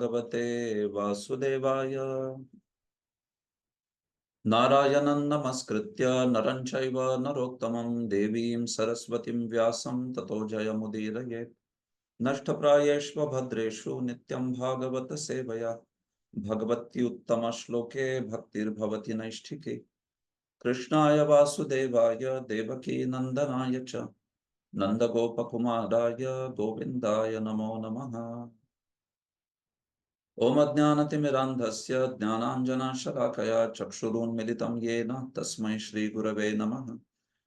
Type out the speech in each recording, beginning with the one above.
भगवते वासुदेवाय। नारायणं नमस्कृत्य नरं चैव नरोत्तमं देवीं सरस्वतीं व्यासं ततो जयमुदीरयेत्। नष्टप्रायेष्व भद्रेषु नित्यं भागवत सेवया भगवत्युत्तमश्लोके भक्तिर्भवति नैष्ठिके। कृष्णाय वासुदेवाय देवकी नन्दनाय च नन्दगोपकुमाराय गोविन्दाय नमो नमः। ओम अज्ञानतिमिरान्धस्य ज्ञानाञ्जनशलाकया चक्षुरुन्मिलितं येन तस्मै श्रीगुरवे नमः।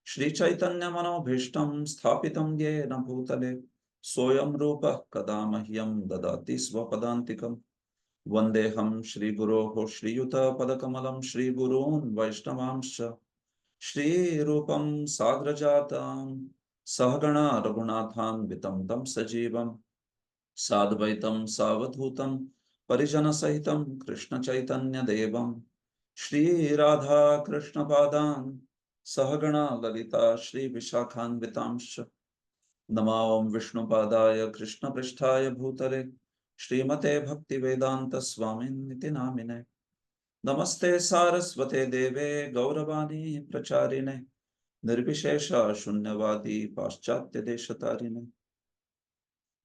श्रीचैतन्यमनोभीष्टं स्थापितं येन भूतले सोऽयं रूपः कदा मह्यं ददाति स्वपदान्तिकम्। वन्देऽहं श्रीगुरोः श्रीयुतपदकमलं श्रीगुरून् वैष्णवांश्च श्रीरूपं साग्रजातं सहगणा रघुनाथान्वितं तं सजीवं साद्वैतं सावधूतं परिजनसहितं कृष्णचैतन्यदेवं श्रीराधा कृष्णपादान् सहगणा ललिता श्रीविशाखान्वितांश्च। नमो विष्णुपादाय कृष्णपृष्ठाय भूतले श्रीमते भक्तिवेदान्तस्वामिन्निति नामिने। नमस्ते सारस्वते देवे गौरवाणी प्रचारिणे निर्विशेष शून्यवादी पाश्चात्यदेशतारिणे।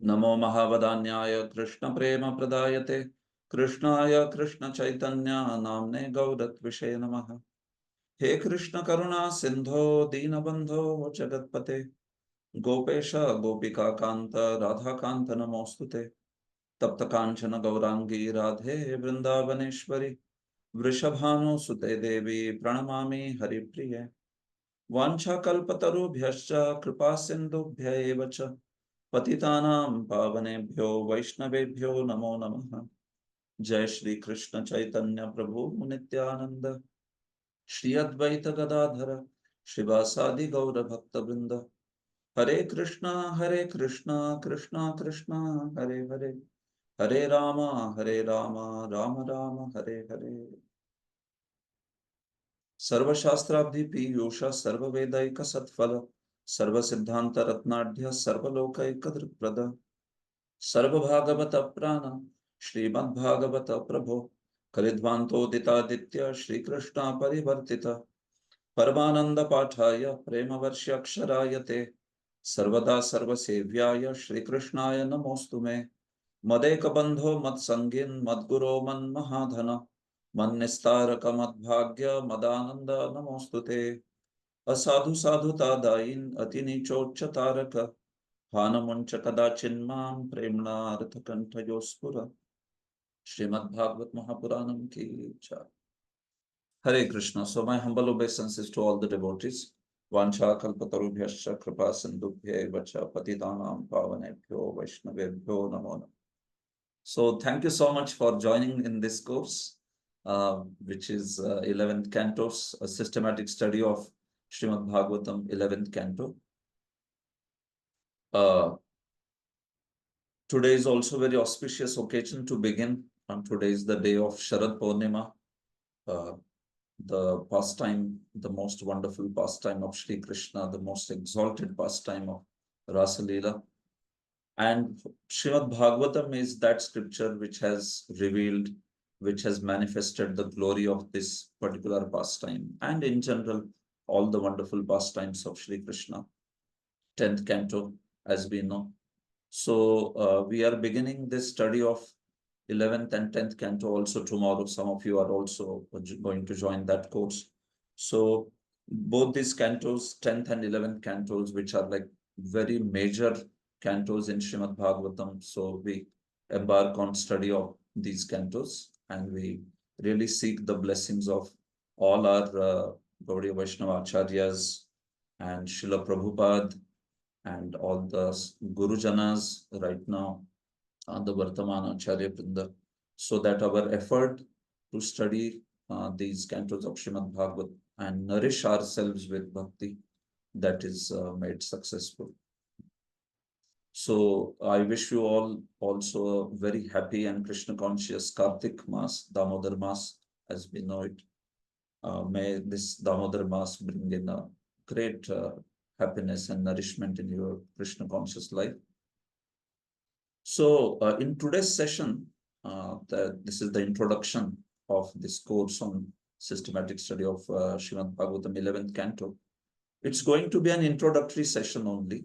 नमो महावदान्याय कृष्ण प्रेम प्रदायते कृष्णाय कृष्ण चैतन्य नाम्ने गौरत्विषे नमः। हे कृष्ण करुणा सिंधो दीनबंधो जगत्पते गोपेश गोपिका कांत राधा कांत नमोस्तुते। तप्त कांचन गौरांगी राधे वृंदावनेश्वरी वृषभानुसुते देवी प्रणमामि हरिप्रिये। वाञ्छाकल्पतरुभ्यश्च कृपा सिन्धुभ्य एव च पतितानां पावनेभ्यो वैष्णवेभ्यो नमो नमः। जय श्री कृष्ण चैतन्य प्रभु नित्यानंद श्री अद्वैत गदाधर श्रीवासादि गौर भक्त वृंद। हरे कृष्णा कृष्णा कृष्णा हरे हरे हरे राम राम राम हरे हरे। सर्वशास्त्राब्धि पीयूष सर्ववेदैक सत्फल सर्वसिद्धांत रत्नाढ्य सर्वलोकैक दृक्प्रद सर्वभागवत प्राण श्रीमद्भागवत प्रभो कलिध्वान्तोदितादित्य श्रीकृष्ण परिवर्तित परमानंद पाठाय प्रेमवर्ष्यक्षराय ते सर्वदा सर्वसेव्याय श्रीकृष्णाय नमोस्तु मे। मदेकबन्धो मत्सङ्गिन् मद्गुरो मन्महाधन मन्निस्तारक मद्भाग्य मदानंद नमोस्तु ते। असाधु साधुता दायिन् अति नीचोच्च तारक हानमुंच कदाचिन्मां प्रेम्णा अर्थकंठयोस्फुर। श्रीमद्भागवत महापुराणम की जय। हरे Krishna. So my humble obeisances to all the devotees. Vancha kalpatarubhyascha kripa sindhubhya cha patitanam pavanebhyo vaishnavebhyo namo namaha. So thank you so much for joining in this course, which is 11th cantos, a systematic study of Srimad Bhagavatam 11th canto. Today is also a very auspicious occasion to begin, and today is the day of Sharad Purnima, the pastime, the most wonderful pastime of Shri Krishna, the most exalted pastime of Rasa Leela. And Srimad Bhagavatam is that scripture which has revealed, which has manifested the glory of this particular pastime, and in general, all the wonderful pastimes of Shri Krishna. 10th canto, as we know. So we are beginning this study of 11th and 10th canto also tomorrow. Some of you are also going to join that course. So both these cantos, 10th and 11th cantos, which are like very major cantos in Srimad Bhagavatam. So we embark on study of these cantos, and we really seek the blessings of all our Gaudiya Vaishnava Acharyas and Srila Prabhupada and all the Gurujanas right now, the Vartamana Acharya Vrinda, so that our effort to study these cantos of Srimad Bhagavat and nourish ourselves with bhakti, that is made successful. So I wish you all also a very happy and Krishna conscious Kartik Mas, Damodar Mas, as we know it. May this Damodar Mas bring in a great happiness and nourishment in your Krishna conscious life. So in today's session, This is the introduction of this course on systematic study of Srimad Bhagavatam 11th canto. It's going to be an introductory session only.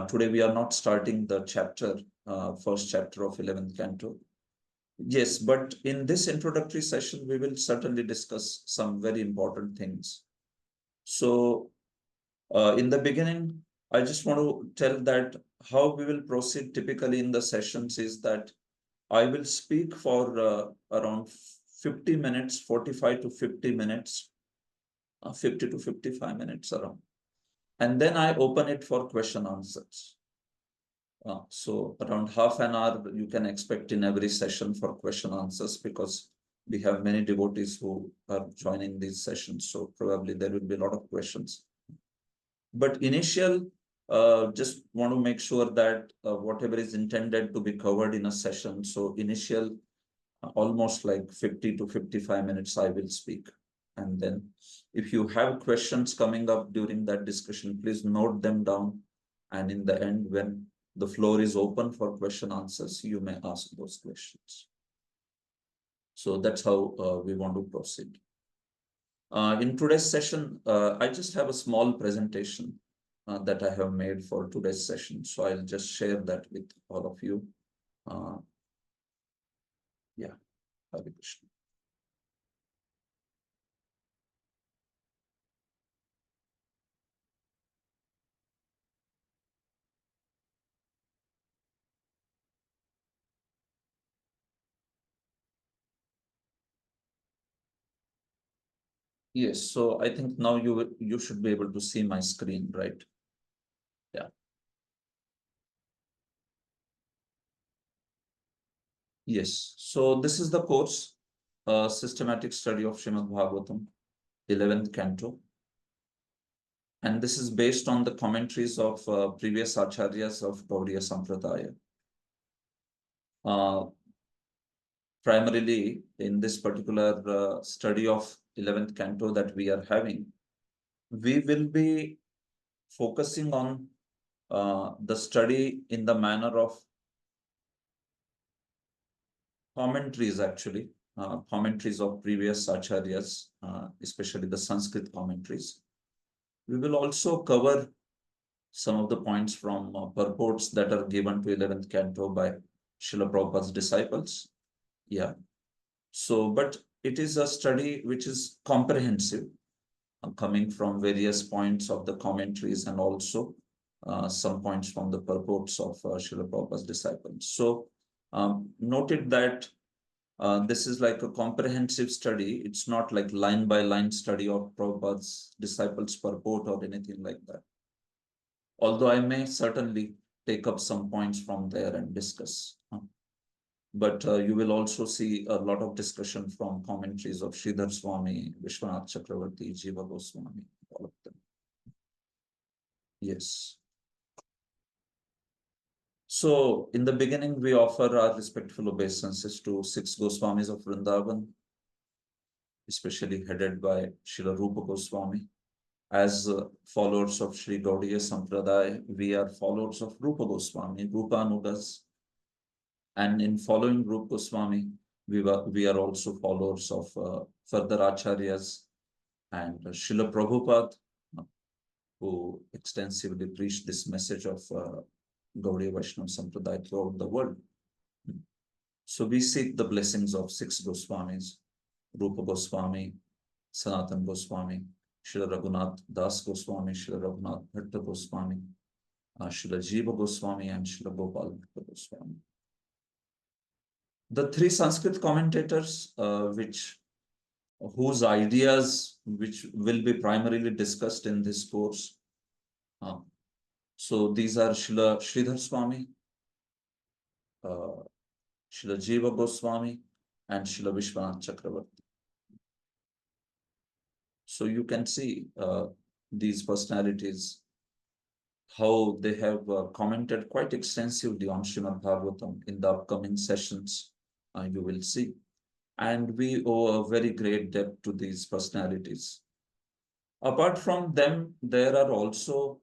Today we are not starting the chapter, first chapter of 11th canto. Yes, but in this introductory session, we will certainly discuss some very important things. So in the beginning, I just want to tell that how we will proceed typically in the sessions is that I will speak for around 50 minutes, 45 to 50 minutes, 50 to 55 minutes around. And then I open it for question answers. So around half an hour you can expect in every session for question answers, because we have many devotees who are joining these sessions. So probably there will be a lot of questions. But initial, just want to make sure that whatever is intended to be covered in a session. So initial, almost like 50 to 55 minutes I will speak. And then if you have questions coming up during that discussion, please note them down. And in the end, when the floor is open for question answers, you may ask those questions. So that's how we want to proceed. In today's session, I just have a small presentation that I have made for today's session. So I'll just share that with all of you. Yeah, Hare Krishna. Yes, so I think now you should be able to see my screen, right? Yeah. Yes. So this is the course, systematic study of Srimad Bhagavatam, 11th canto. And this is based on the commentaries of previous acharyas of Gaudiya Sampradaya. Primarily in this particular study of 11th canto that we are having, we will be focusing on the study in the manner of commentaries, actually, commentaries of previous acharyas, especially the Sanskrit commentaries. We will also cover some of the points from purports that are given to 11th canto by Srila Prabhupada's disciples. Yeah. So, but it is a study which is comprehensive, coming from various points of the commentaries and also some points from the purports of Srila Prabhupada's disciples. So, noted that this is like a comprehensive study. It's not like line by line study of Prabhupada's disciples' purport or anything like that. Although I may certainly take up some points from there and discuss. But you will also see a lot of discussion from commentaries of Sridhar Swami, Vishwanath Chakravarti, Jiva Goswami, all of them. Yes. So in the beginning, we offer our respectful obeisances to 6 Goswamis of Vrindavan, especially headed by Srila Rupa Goswami. As followers of Sri Gaudiya Sampradaya, we are followers of Rupa Goswami, Rupa Anugas. And in following Rupa Goswami, we are also followers of further acharyas and Srila Prabhupada, who extensively preached this message of Gaudiya Vaishnava Sampradaya throughout the world. So we seek the blessings of 6 Goswamis, Rupa Goswami, Sanatan Goswami, Srila Raghunath Das Goswami, Srila Raghunath Bhatta Goswami, Srila Jiva Goswami, and Srila Gopal Bhatta Goswami. The 3 Sanskrit commentators, whose ideas which will be primarily discussed in this course. So these are Srila Sridhar Swami, Srila Jiva Goswami, and Srila Vishwanath Chakravarti. So you can see these personalities, how they have commented quite extensively on Srimad Bhagavatam in the upcoming sessions, you will see. And we owe a very great debt to these personalities. Apart from them, there are also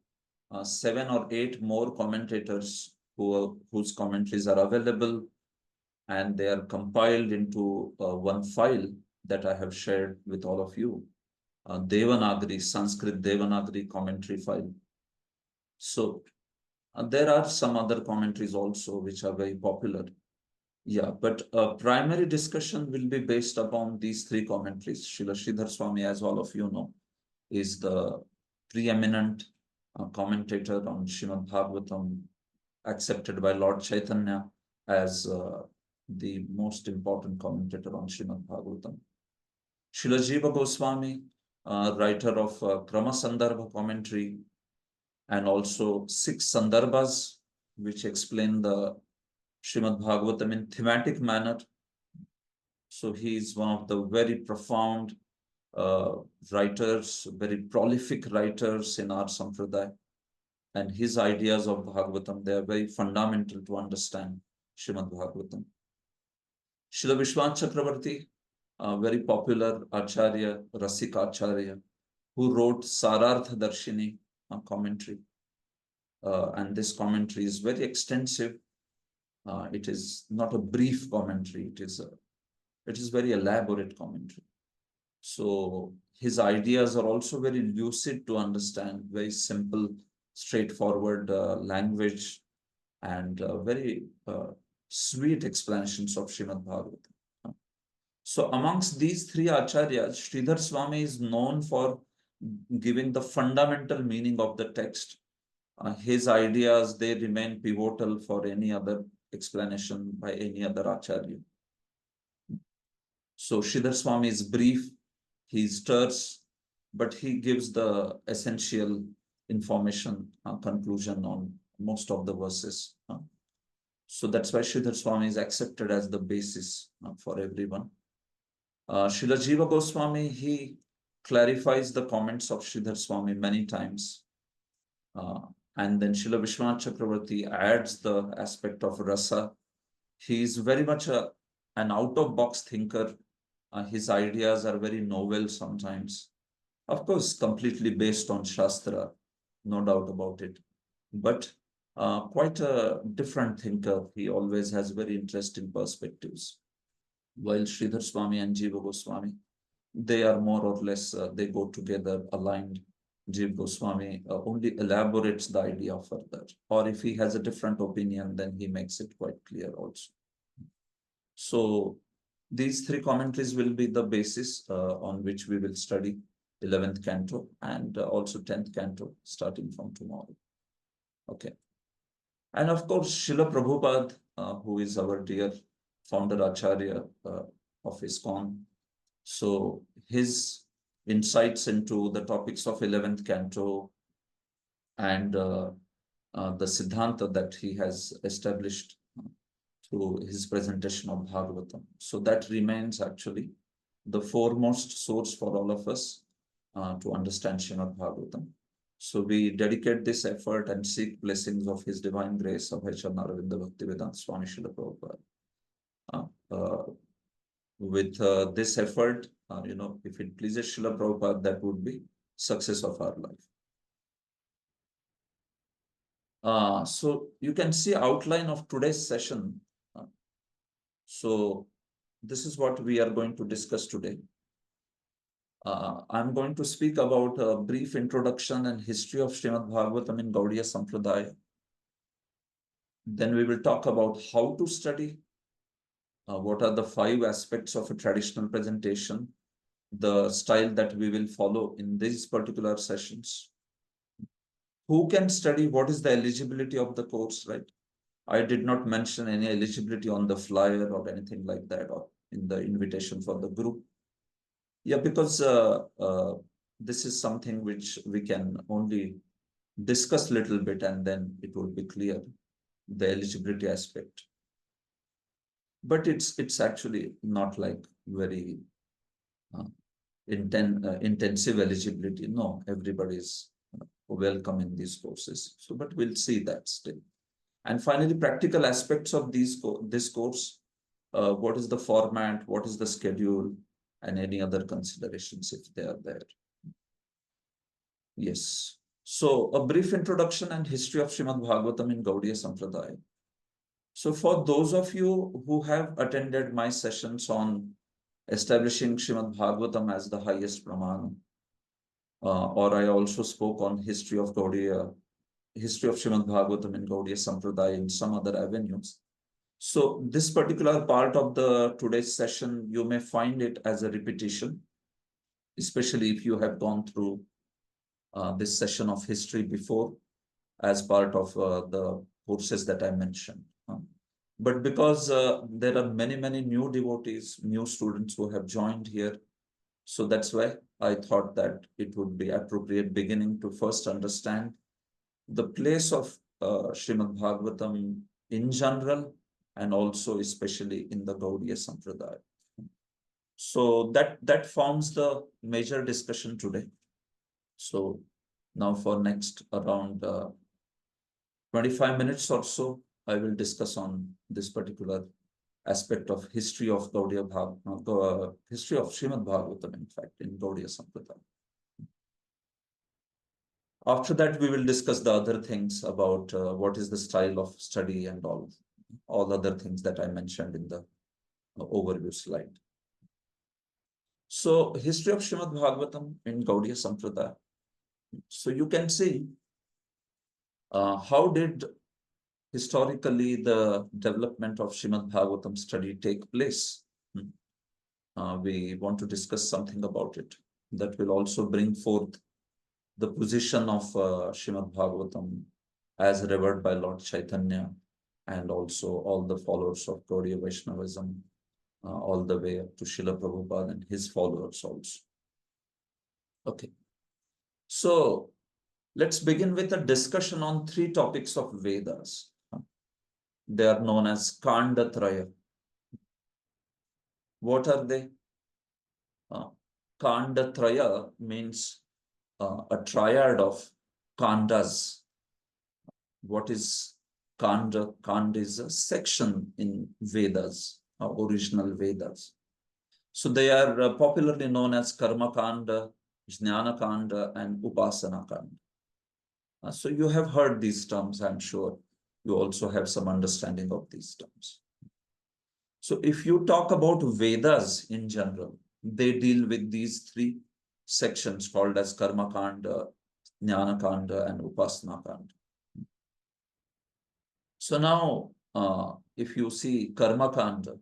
7 or 8 more commentators whose commentaries are available and they are compiled into one file that I have shared with all of you. Devanagari, Sanskrit Devanagari commentary file. So there are some other commentaries also which are very popular. Yeah, but primary discussion will be based upon these three commentaries. Srila Sridhar Swami, as all of you know, is the preeminent commentator on Srimad Bhagavatam, accepted by Lord Chaitanya as the most important commentator on Srimad Bhagavatam. Srila Jiva Goswami, writer of Krama Sandarbha commentary, and also 6 Sandarbhas, which explain the Srimad Bhagavatam in thematic manner. So he is one of the very profound uh, writers, very prolific writers in our Sampradaya. And his ideas of Bhagavatam, they are very fundamental to understand Srimad Bhagavatam. Srila Vishwan Chakravarti, a very popular Acharya, Rasik Acharya, who wrote Sarartha Darshini commentary. And this commentary is very extensive. It is not a brief commentary, it is very elaborate commentary. So his ideas are also very lucid to understand, very simple, straightforward language, and very sweet explanations of Srimad Bhagavatam. So amongst these three acharyas, Sridhar Swami is known for giving the fundamental meaning of the text. His ideas, they remain pivotal for any other explanation by any other acharya. So Sridhar Swami is brief, he stirs, but he gives the essential information, conclusion on most of the verses. So that's why Sridhar Swami is accepted as the basis for everyone. Srila Jiva Goswami, he clarifies the comments of Sridhar Swami many times. And then Srila Vishwanath Chakravarti adds the aspect of rasa. He is very much an out-of-box thinker. His ideas are very novel sometimes. Of course, completely based on Shastra, no doubt about it. But quite a different thinker. He always has very interesting perspectives. While Sridhar Swami and Jiva Goswami, they are more or less, they go together, aligned. Jiva Goswami only elaborates the idea further. Or if he has a different opinion, then he makes it quite clear also. So these three commentaries will be the basis on which we will study 11th canto and also 10th canto starting from tomorrow. Okay. And of course, Srila Prabhupada, who is our dear founder Acharya of ISKCON. So his insights into the topics of 11th canto and the Siddhanta that he has established through his presentation of Bhagavatam. So that remains actually the foremost source for all of us to understand Srimad Bhagavatam. So we dedicate this effort and seek blessings of His Divine Grace of Chaitanya Aravinda Bhaktivedanta Swami Srila Prabhupada. With this effort, if it pleases Srila Prabhupada, that would be success of our life. So you can see outline of today's session. So this is what we are going to discuss today. I'm going to speak about a brief introduction and history of Srimad Bhagavatam in Gaudiya Sampradaya. Then we will talk about how to study, what are the 5 aspects of a traditional presentation, the style that we will follow in these particular sessions. Who can study? What is the eligibility of the course, right? I did not mention any eligibility on the flyer or anything like that or in the invitation for the group. Yeah, because this is something which we can only discuss a little bit and then it will be clear, the eligibility aspect. But it's actually not like very intensive eligibility. No, everybody is welcome in these courses. So, but we'll see that still. And finally, practical aspects of this course. What is the format? What is the schedule? And any other considerations if they are there. Yes. So a brief introduction and history of Srimad Bhagavatam in Gaudiya Sampradaya. So for those of you who have attended my sessions on establishing Srimad Bhagavatam as the highest Pramana, or I also spoke on history of Gaudiya, history of Srimad Bhagavatam in Gaudiya Sampradaya in some other avenues. So this particular part of the today's session, you may find it as a repetition, especially if you have gone through this session of history before as part of the courses that I mentioned. But because there are many new devotees, new students who have joined here, so that's why I thought that it would be appropriate beginning to first understand the place of Srimad Bhagavatam in general and also especially in the Gaudiya Sampradaya. So that forms the major discussion today. So now for next around 25 minutes or so, I will discuss on this particular aspect of history of Gaudiya history of Srimad Bhagavatam, in fact, in Gaudiya Sampradaya. After that, we will discuss the other things about what is the style of study and all other things that I mentioned in the overview slide. So, history of Srimad Bhagavatam in Gaudiya Sampradaya. So, you can see how did historically the development of Srimad Bhagavatam study take place. We want to discuss something about it that will also bring forth the position of Srimad Bhagavatam as revered by Lord Chaitanya and also all the followers of Gaudiya Vaishnavism all the way up to Srila Prabhupada and his followers also. Okay. So let's begin with a discussion on three topics of Vedas. They are known as Kandatraya. What are they? Kandatraya means a triad of kandas. What is kanda? Kanda is a section in Vedas, original Vedas. So they are popularly known as Karma Kanda, Jnana Kanda, and Upasana Kanda. So you have heard these terms, I'm sure. You also have some understanding of these terms. So if you talk about Vedas in general, they deal with these three sections called as Karma Kanda, Jnana Kanda, and Upasana Kanda. So now, if you see Karma Kanda,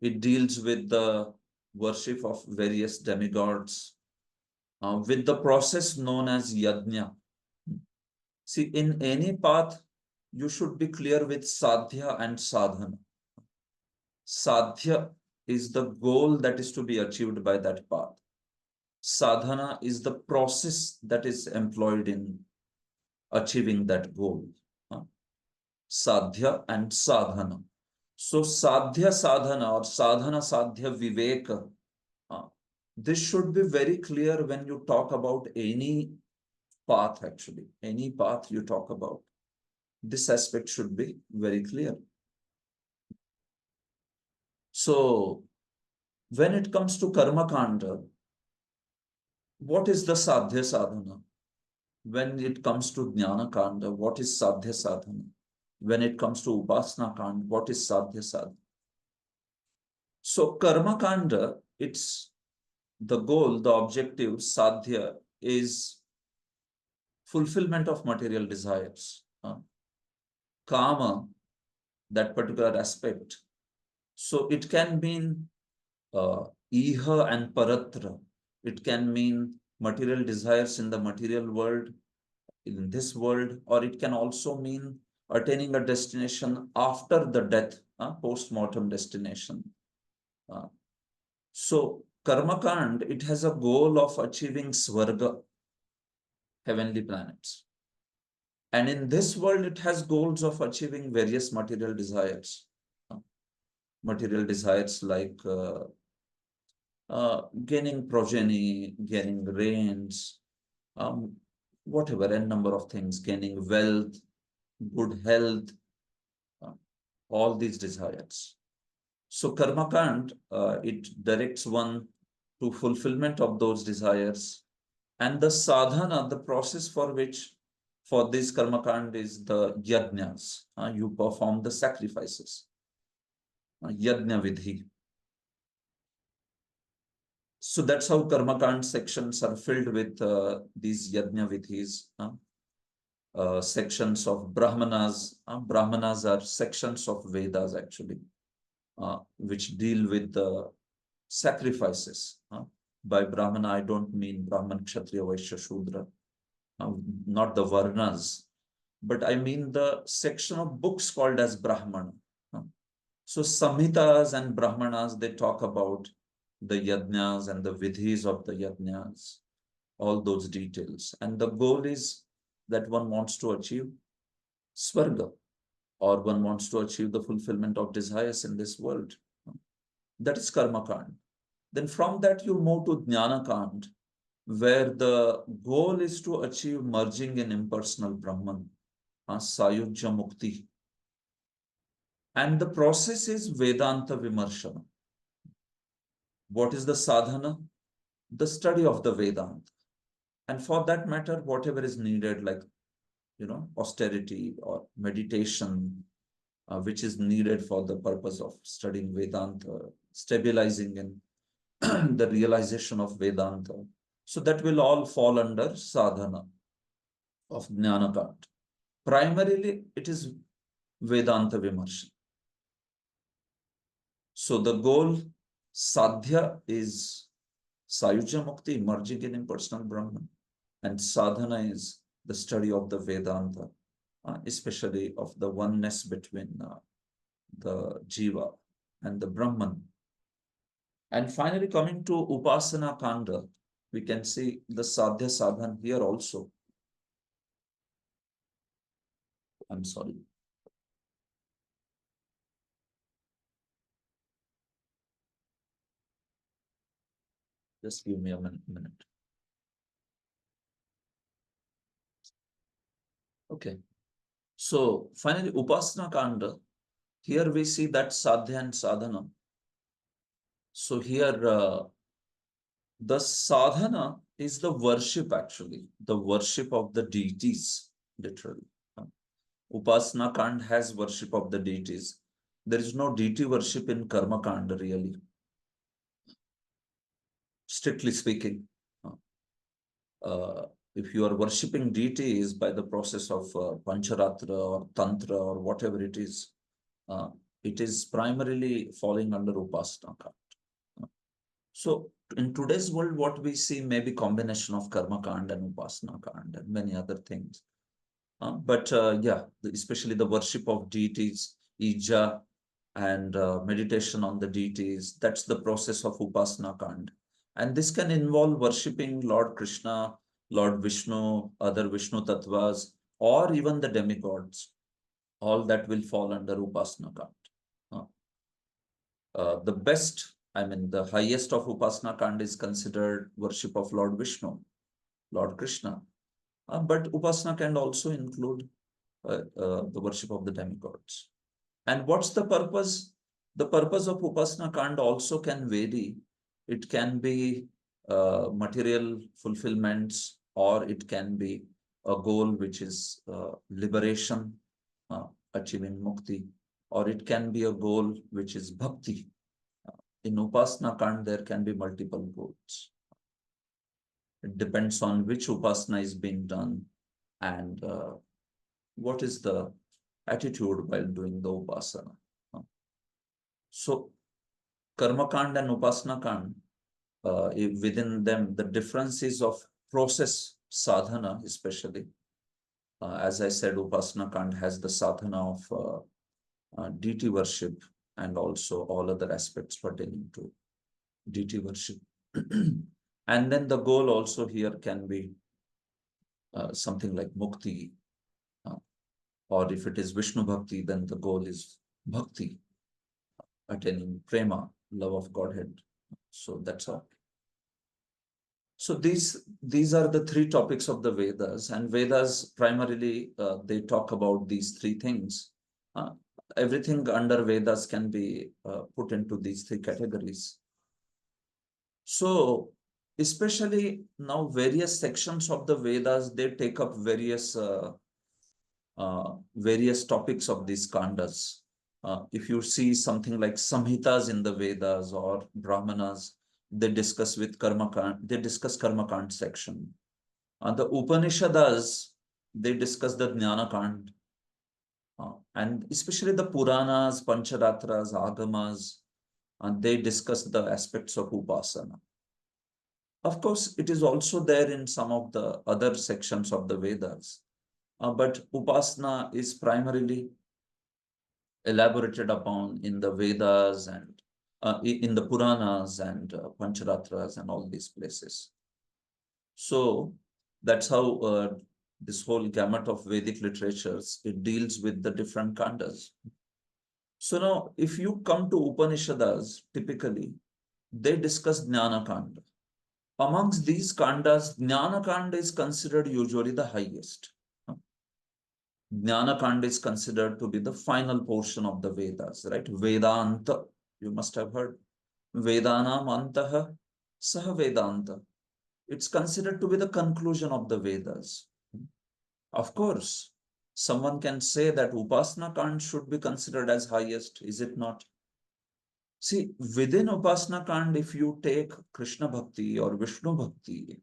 it deals with the worship of various demigods, with the process known as Yajna. See, in any path, you should be clear with Sadhya and Sadhana. Sadhya is the goal that is to be achieved by that path. Sadhana is the process that is employed in achieving that goal. Sadhya and Sadhana. So Sadhya Sadhana or Sadhana Sadhya Viveka, this should be very clear when you talk about any path actually. Any path you talk about. This aspect should be very clear. So when it comes to Karma Kanda, what is the Sadhya Sadhana? When it comes to Jnana Kanda, what is Sadhya Sadhana? When it comes to Upasana Kanda, what is Sadhya Sadhana? So Karma Kanda, it's the goal, the objective, Sadhya is fulfillment of material desires. Kama, that particular aspect. So it can mean Iha and Paratra. It can mean material desires in the material world, in this world, or it can also mean attaining a destination after the death, post-mortem destination. So Karmakand, it has a goal of achieving Swarga, heavenly planets. And in this world, it has goals of achieving various material desires. Material desires like gaining progeny, gaining rains, whatever, n number of things, gaining wealth, good health, all these desires. So Karmakand, it directs one to fulfillment of those desires. And the sadhana, the process for which for this karmakand is the yajnas. You perform the sacrifices. Yajna vidhi. So that's how karmakand sections are filled with these yajna vidhis. Sections of brahmanas. Brahmanas are sections of Vedas actually, which deal with the sacrifices. By Brahmana, I don't mean Brahman, Kshatriya, Vaishya, Shudra, not the Varnas, but I mean the section of books called as Brahmana. So Samhitas and Brahmanas, they talk about the yajnas and the vidhis of the yajnas, all those details. And the goal is that one wants to achieve Swarga, or one wants to achieve the fulfillment of desires in this world. That is Karma Kand. Then from that you move to Jnana Kand, where the goal is to achieve merging in impersonal Brahman, Sayujya Mukti. And the process is Vedanta Vimarshana. What is the sadhana? The study of the Vedanta. And for that matter, whatever is needed, like, austerity or meditation, which is needed for the purpose of studying Vedanta, stabilizing in the realization of Vedanta. So that will all fall under sadhana of Jnana Kand. Primarily, it is Vedanta Vimarsha. So the goal, sadhya, is Sayujya Mukti, merging in impersonal Brahman. And sadhana is the study of the Vedanta, especially of the oneness between the Jiva and the Brahman. And finally, coming to Upasana Kanda, we can see the Sadhya Sadhan here also. I'm sorry. Just give me a minute. Okay. So finally, Upasana Kanda, here we see that Sadhya and Sadhana. So here, the sadhana is the worship actually, the worship of the deities, literally. Upasana Kand has worship of the deities. There is no deity worship in Karma Kanda really, strictly speaking. If you are worshipping deities by the process of Pancharatra or Tantra or whatever it is primarily falling under Upasana Kanda. So in today's world, what we see may be combination of Karma Kanda and Upasana Kanda and many other things. But especially the worship of deities, Ija, and meditation on the deities, that's the process of Upasana Kanda. And this can involve worshipping Lord Krishna, Lord Vishnu, other Vishnu Tattvas, or even the demigods. All that will fall under Upasana Kanda. The best, the highest of Upasana Kanda is considered worship of Lord Vishnu, Lord Krishna. But Upasana can also include the worship of the demigods. And what's the purpose? The purpose of Upasana Kanda also can vary. It can be material fulfillments, or it can be a goal which is liberation, achieving mukti, or it can be a goal which is bhakti. In Upasana Kanda, there can be multiple goals. It depends on which Upasana is being done and what is the attitude while doing the Upasana. So, Karma Kanda and Upasana Kanda, within them, the differences of process, sadhana especially. As I said, Upasana Kanda has the sadhana of deity worship and also all other aspects pertaining to deity worship. And then the goal also here can be something like mukti, or if it is Vishnu Bhakti, then the goal is bhakti, attaining prema, love of Godhead. So that's all. So these are the three topics of the Vedas, and Vedas primarily they talk about these three things. Everything under Vedas can be put into these three categories. So especially now various sections of the Vedas, they take up various topics of these kandas. If you see something like samhitas in the Vedas or Brahmanas, they discuss karma kand section. The Upanishads, they discuss the Jnana Kand, and especially the Puranas, Pancharatras, Agamas, they discuss the aspects of Upasana. Of course, it is also there in some of the other sections of the Vedas, but Upasana is primarily elaborated upon in the Vedas and in the Puranas and Pancharatras and all these places. So that's how this whole gamut of Vedic literatures, it deals with the different kandas. So now, if you come to Upanishads, typically, they discuss Jnana Kanda. Amongst these kandas, Jnana Kanda is considered usually the highest. Jnana Kanda is considered to be the final portion of the Vedas, right? Vedanta, you must have heard. Vedanam antaha saha Vedanta. It's considered to be the conclusion of the Vedas. Of course, someone can say that Upasana Kand should be considered as highest, is it not? See, within Upasana Kand, if you take Krishna Bhakti or Vishnu Bhakti,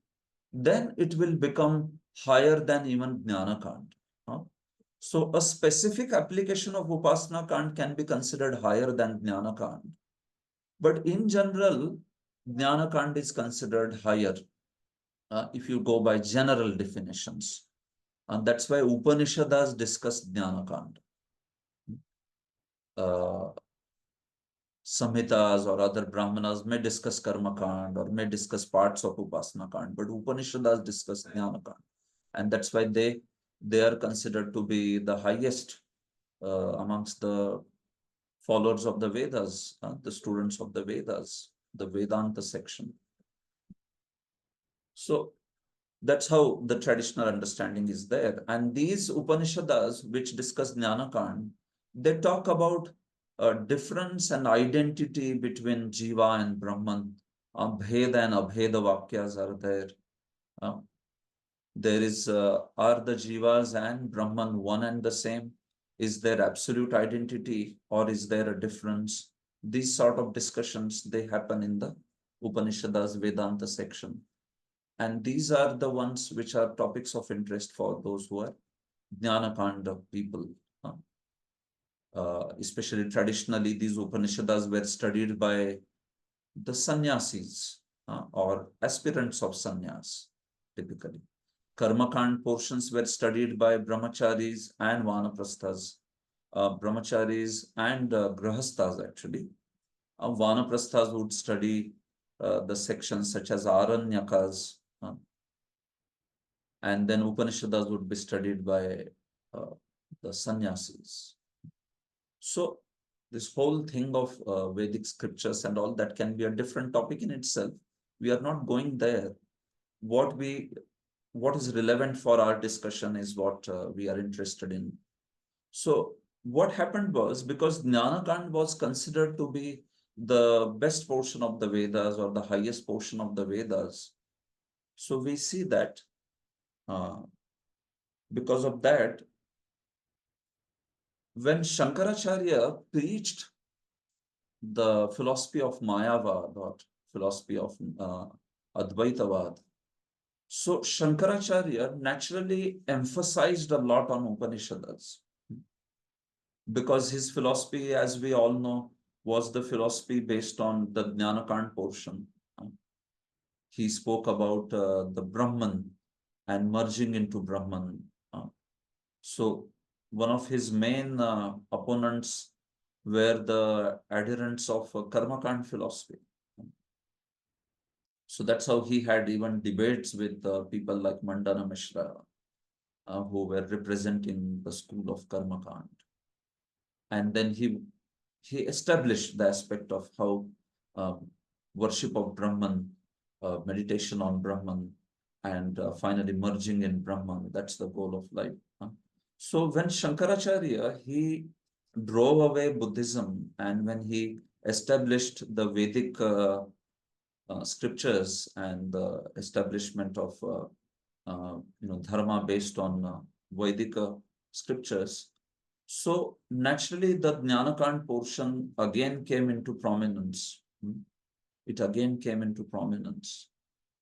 then it will become higher than even Jnana Kand. So a specific application of Upasana Kand can be considered higher than Jnana Kand. But in general, Jnana Kand is considered higher if you go by general definitions. And that's why Upanishads discuss Jnana Kand. Samhitas or other Brahmanas may discuss Karma Kand or may discuss parts of Upasana Kand, but Upanishads discuss Jnana Kand. And that's why they are considered to be the highest amongst the followers of the Vedas, the students of the Vedas, the Vedanta section. So that's how the traditional understanding is there. And these Upanishads, which discuss Jnana Kand, they talk about difference and identity between Jiva and Brahman. Bheda and Abheda Vakyas are there. There is, are the Jivas and Brahman one and the same? Is there absolute identity or is there a difference? These sort of discussions, they happen in the Upanishads Vedanta section. And these are the ones which are topics of interest for those who are Jnana Kanda people. Especially traditionally, these Upanishads were studied by the sannyasis or aspirants of sannyas, typically. Karmakand portions were studied by brahmacharis and vanaprasthas, brahmacharis and grahasthas actually. Vanaprasthas would study the sections such as aranyakas, and then Upanishads would be studied by the sannyasis. So this whole thing of Vedic scriptures and all that can be a different topic in itself. We are not going there. What is relevant for our discussion is what we are interested in. So what happened was, because Jnana Kand was considered to be the best portion of the Vedas or the highest portion of the Vedas, so we see that because of that, when Shankaracharya preached the philosophy of Mayavad or philosophy of Advaitavad, so Shankaracharya naturally emphasized a lot on Upanishads because his philosophy, as we all know, was the philosophy based on the Jnanakand portion. He spoke about the Brahman and merging into Brahman. So one of his main opponents were the adherents of Karmakand philosophy. So that's how he had even debates with people like Mandana Mishra, who were representing the school of Karmakand. And then he established the aspect of how worship of Brahman, meditation on Brahman, and finally merging in Brahman, that's the goal of life. So when Shankaracharya, he drove away Buddhism, and when he established the Vedic scriptures and the establishment of dharma based on Vedic scriptures. So naturally, the Jnanakant portion again came into prominence. It again came into prominence.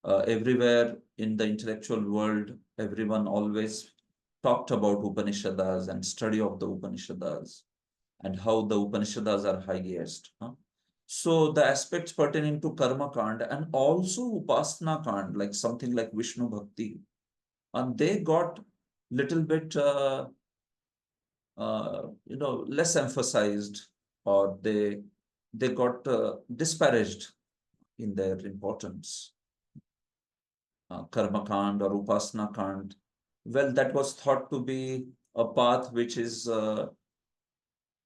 Everywhere in the intellectual world, everyone always talked about Upanishads and study of the Upanishads and how the Upanishads are highest. So the aspects pertaining to Karma Kand and also Upasana Kand, like something like Vishnu Bhakti, and they got little bit less emphasized, or they got disparaged in their importance. Karma Kand or Upasana Kand, well, that was thought to be a path which is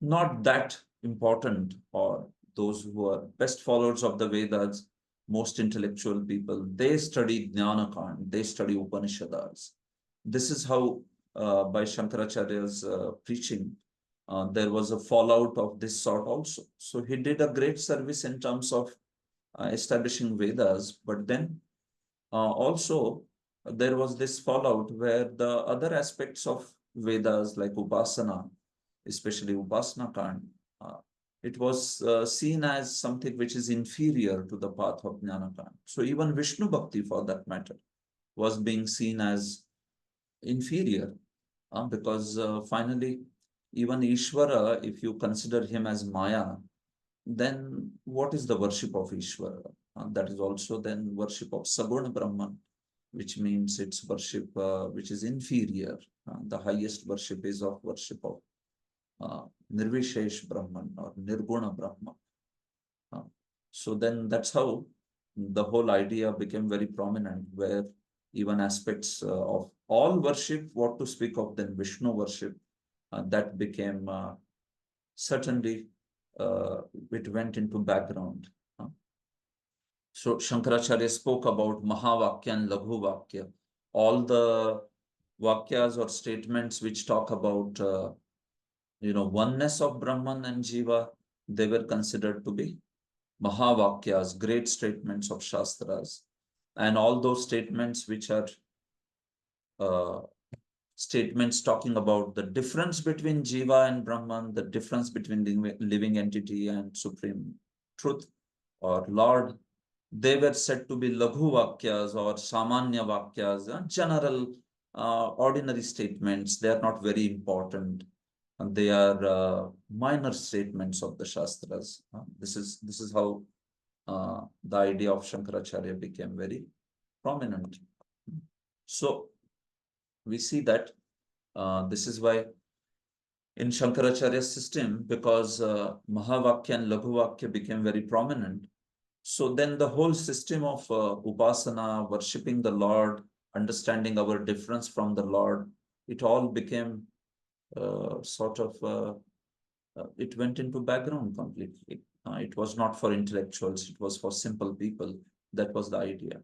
not that important, or those who are best followers of the Vedas, most intellectual people, they study Jnana Kand, they study Upanishads. This is how, by Shankaracharya's preaching, there was a fallout of this sort also. So he did a great service in terms of establishing Vedas, but then also there was this fallout where the other aspects of Vedas like Upasana, especially Upasana Kand, it was seen as something which is inferior to the path of Jnana Kand. So even Vishnu Bhakti, for that matter, was being seen as inferior, because finally, even Ishvara, if you consider him as Maya, then what is the worship of Ishvara? That is also then worship of Saguna Brahman, which means it's worship which is inferior. The highest worship is of worship of Nirvishesh Brahman or Nirguna Brahman. So then that's how the whole idea became very prominent, where even aspects of all worship, what to speak of then Vishnu worship, that became certainly it went into background. So Shankaracharya spoke about Mahavakya and Laghu Vakya. All the Vakyas or statements which talk about oneness of Brahman and Jiva, they were considered to be Mahavakyas, great statements of Shastras. And all those statements which are uh, statements talking about the difference between Jiva and Brahman, the difference between living entity and supreme truth or Lord, they were said to be Laghu Vakyas or Samanya Vakyas, general, ordinary statements. They are not very important. And they are minor statements of the Shastras. This is how the idea of Shankaracharya became very prominent. So we see that this is why in Shankaracharya's system, because Mahavakya and Laghu became very prominent, so then the whole system of Upasana, worshipping the Lord, understanding our difference from the Lord, it all became it went into background completely. It was not for intellectuals, it was for simple people. That was the idea.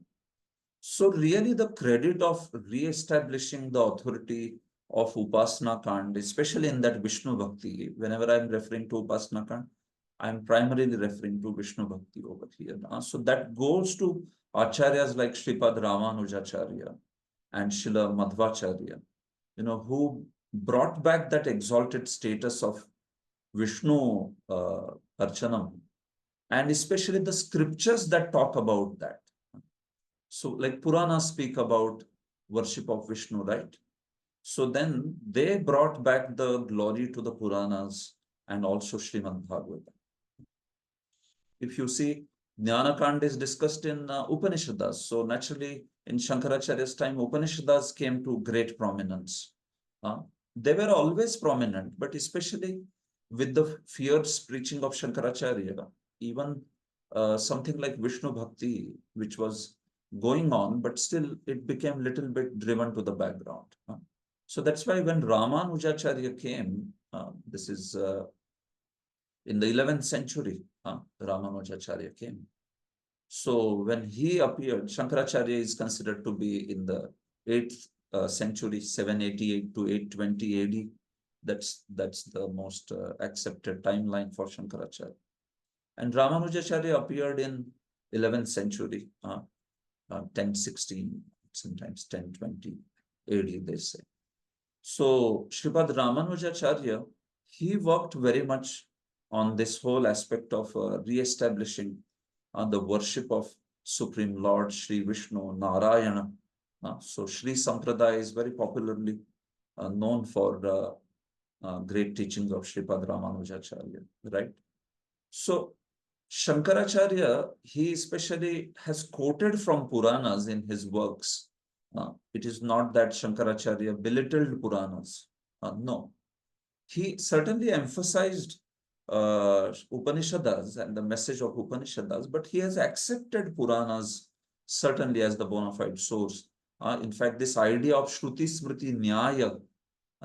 So really the credit of re-establishing the authority of Upasana Kand, especially in that Vishnu Bhakti, whenever I'm referring to Upasana Kand, I'm primarily referring to Vishnu Bhakti over here. So that goes to Acharyas like Sripad Ramanujacharya and Srila Madhvacharya, who brought back that exalted status of Vishnu Archanam, and especially the scriptures that talk about that. So like Puranas speak about worship of Vishnu, right? So then they brought back the glory to the Puranas and also Srimad Bhagavatam. If you see, Jnanakand is discussed in Upanishads. So naturally, in Shankaracharya's time, Upanishads came to great prominence. They were always prominent, but especially with the fierce preaching of Shankaracharya, even something like Vishnu Bhakti, which was going on, but still it became little bit driven to the background. So that's why when Ramanujacharya came, this is in the 11th century, Ramanujacharya came. So when he appeared, Shankaracharya is considered to be in the 8th century, 788 to 820 AD. That's the most accepted timeline for Shankaracharya. And Ramanujacharya appeared in 11th century, 1016, sometimes 1020 AD, they say. So Sripad Ramanujacharya, he worked very much on this whole aspect of re-establishing the worship of Supreme Lord Sri Vishnu Narayana. So Sri Sampradaya is very popularly known for great teachings of Sripad Ramanujacharya, right? So Shankaracharya, he especially has quoted from Puranas in his works. It is not that Shankaracharya belittled Puranas. No, he certainly emphasized Upanishads and the message of Upanishads, but he has accepted Puranas certainly as the bona fide source. In fact, this idea of Shruti Smriti Nyaya,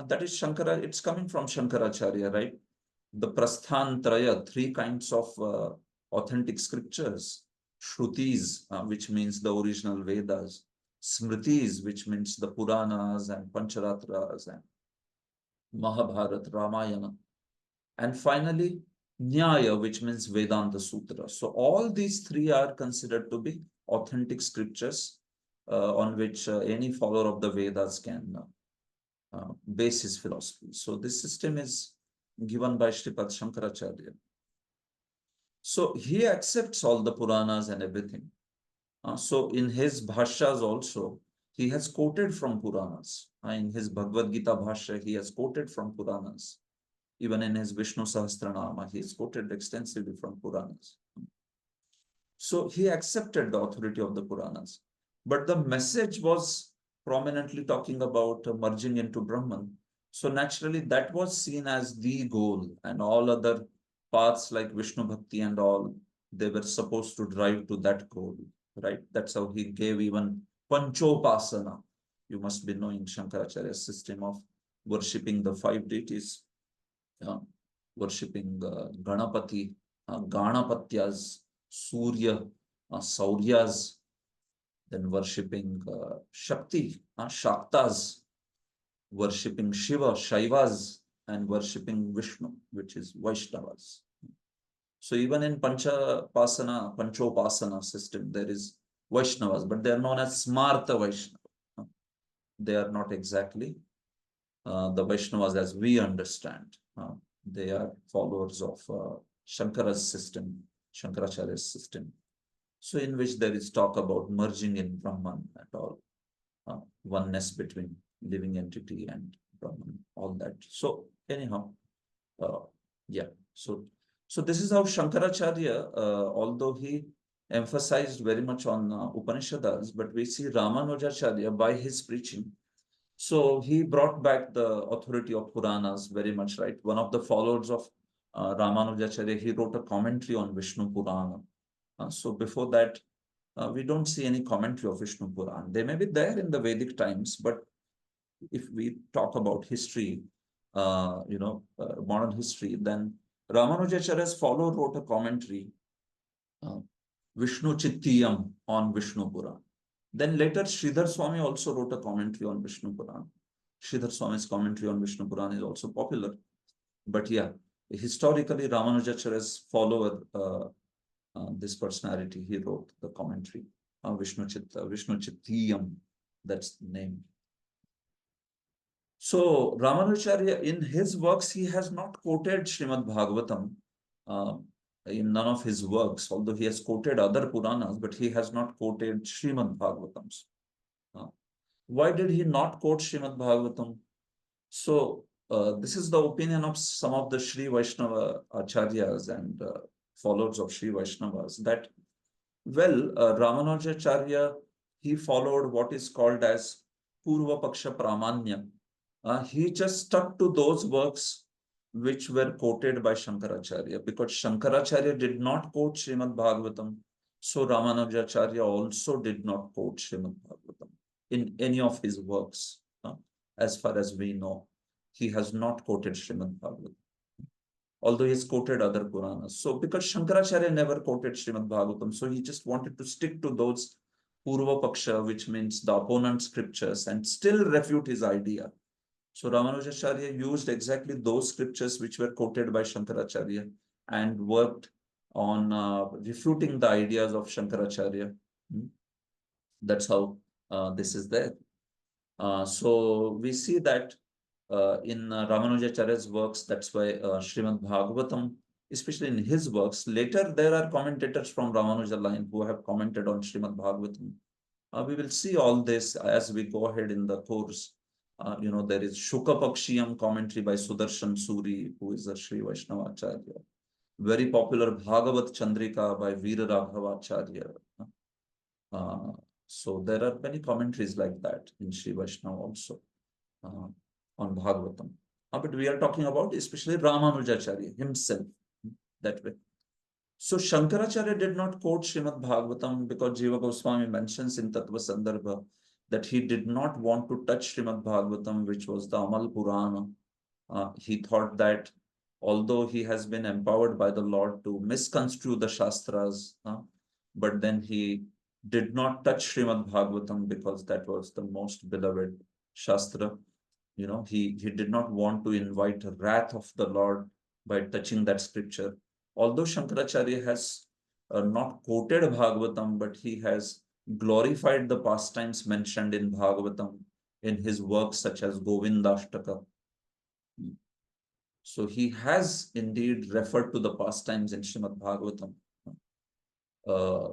that is Shankara, it's coming from Shankaracharya, right? The Prasthantraya, three kinds of authentic scriptures. Shrutis, which means the original Vedas. Smritis, which means the Puranas and Pancharatras and Mahabharata, Ramayana. And finally, Nyaya, which means Vedanta Sutra. So all these three are considered to be authentic scriptures on which any follower of the Vedas can base his philosophy. So this system is given by Sripad Shankaracharya. So he accepts all the Puranas and everything. So in his Bhashyas also, he has quoted from Puranas. In his Bhagavad Gita Bhashya, he has quoted from Puranas. Even in his Vishnu Sahasranama, he is quoted extensively from Puranas. So he accepted the authority of the Puranas. But the message was prominently talking about merging into Brahman. So naturally, that was seen as the goal, and all other paths like Vishnu Bhakti and all, they were supposed to drive to that goal, right? That's how he gave even Panchopasana. You must be knowing Shankaracharya's system of worshipping the five deities, worshipping Ganapati, Ganapatyas, Surya, Sauryas, then worshipping Shakti, Shaktas, worshipping Shiva, Shaivas, and worshipping Vishnu, which is Vaishnavas. So even in Panchopasana system, there is Vaishnavas, but they are known as Smarta Vaishnava. They are not exactly the Vaishnavas as we understand. They are followers of Shankara's system, Shankaracharya's system. So in which there is talk about merging in Brahman and all, oneness between living entity and Brahman, all that. So anyhow, yeah. So this is how Shankaracharya, although he emphasized very much on Upanishads, but we see Ramanujacharya by his preaching. So he brought back the authority of Puranas very much, right? One of the followers of Ramanujacharya, he wrote a commentary on Vishnu Purana. So before that, we don't see any commentary of Vishnu Purana. They may be there in the Vedic times, but if we talk about history, modern history, then Ramanujacharya's follower wrote a commentary, Vishnu Chittiyam, on Vishnu Purana. Then later, Sridhar Swami also wrote a commentary on Vishnu Purana. Sridhar Swami's commentary on Vishnu Purana is also popular. But yeah, historically, Ramanujacharya's follower, this personality, he wrote the commentary on Vishnu Chittiyam, that's the name. So Ramanujacharya, in his works, he has not quoted Srimad Bhagavatam in none of his works, although he has quoted other Puranas, but he has not quoted Srimad Bhagavatams. Why did he not quote Srimad Bhagavatam? So this is the opinion of some of the Sri Vaishnava Acharyas and followers of Sri Vaishnavas that, well, Ramanujacharya, he followed what is called as Purva Paksha Pramanya. He just stuck to those works which were quoted by Shankaracharya, because Shankaracharya did not quote Srimad Bhagavatam. So Ramanujacharya also did not quote Srimad Bhagavatam in any of his works. As far as we know, he has not quoted Srimad Bhagavatam, although he has quoted other Puranas. So because Shankaracharya never quoted Srimad Bhagavatam, so he just wanted to stick to those Purva Paksha, which means the opponent scriptures, and still refute his idea. So Ramanujacharya used exactly those scriptures which were quoted by Shankaracharya and worked on refuting the ideas of Shankaracharya. That's how this is there. So we see that in Ramanujacharya's works, that's why Srimad Bhagavatam, especially in his works, later there are commentators from Ramanuja line who have commented on Srimad Bhagavatam. We will see all this as we go ahead in the course. There is Shuka Pakshiyam commentary by Sudarshan Suri, who is a Sri Vaishnava Acharya. Very popular Bhagavat Chandrika by Veera Raghava Acharya. Uh, so there are many commentaries like that in Sri Vaishnava also on Bhagavatam. But we are talking about especially Ramanujacharya himself that way. So Shankaracharya did not quote Srimad Bhagavatam because Jiva Goswami mentions in Tattva Sandarbha that he did not want to touch Srimad Bhagavatam, which was the Amal Purana. He thought that although he has been empowered by the Lord to misconstrue the Shastras, but then he did not touch Srimad Bhagavatam because that was the most beloved Shastra. He did not want to invite wrath of the Lord by touching that scripture. Although Shankaracharya has not quoted Bhagavatam, but he has glorified the pastimes mentioned in Bhagavatam in his works such as Govindashtaka. So he has indeed referred to the pastimes in Srimad Bhagavatam.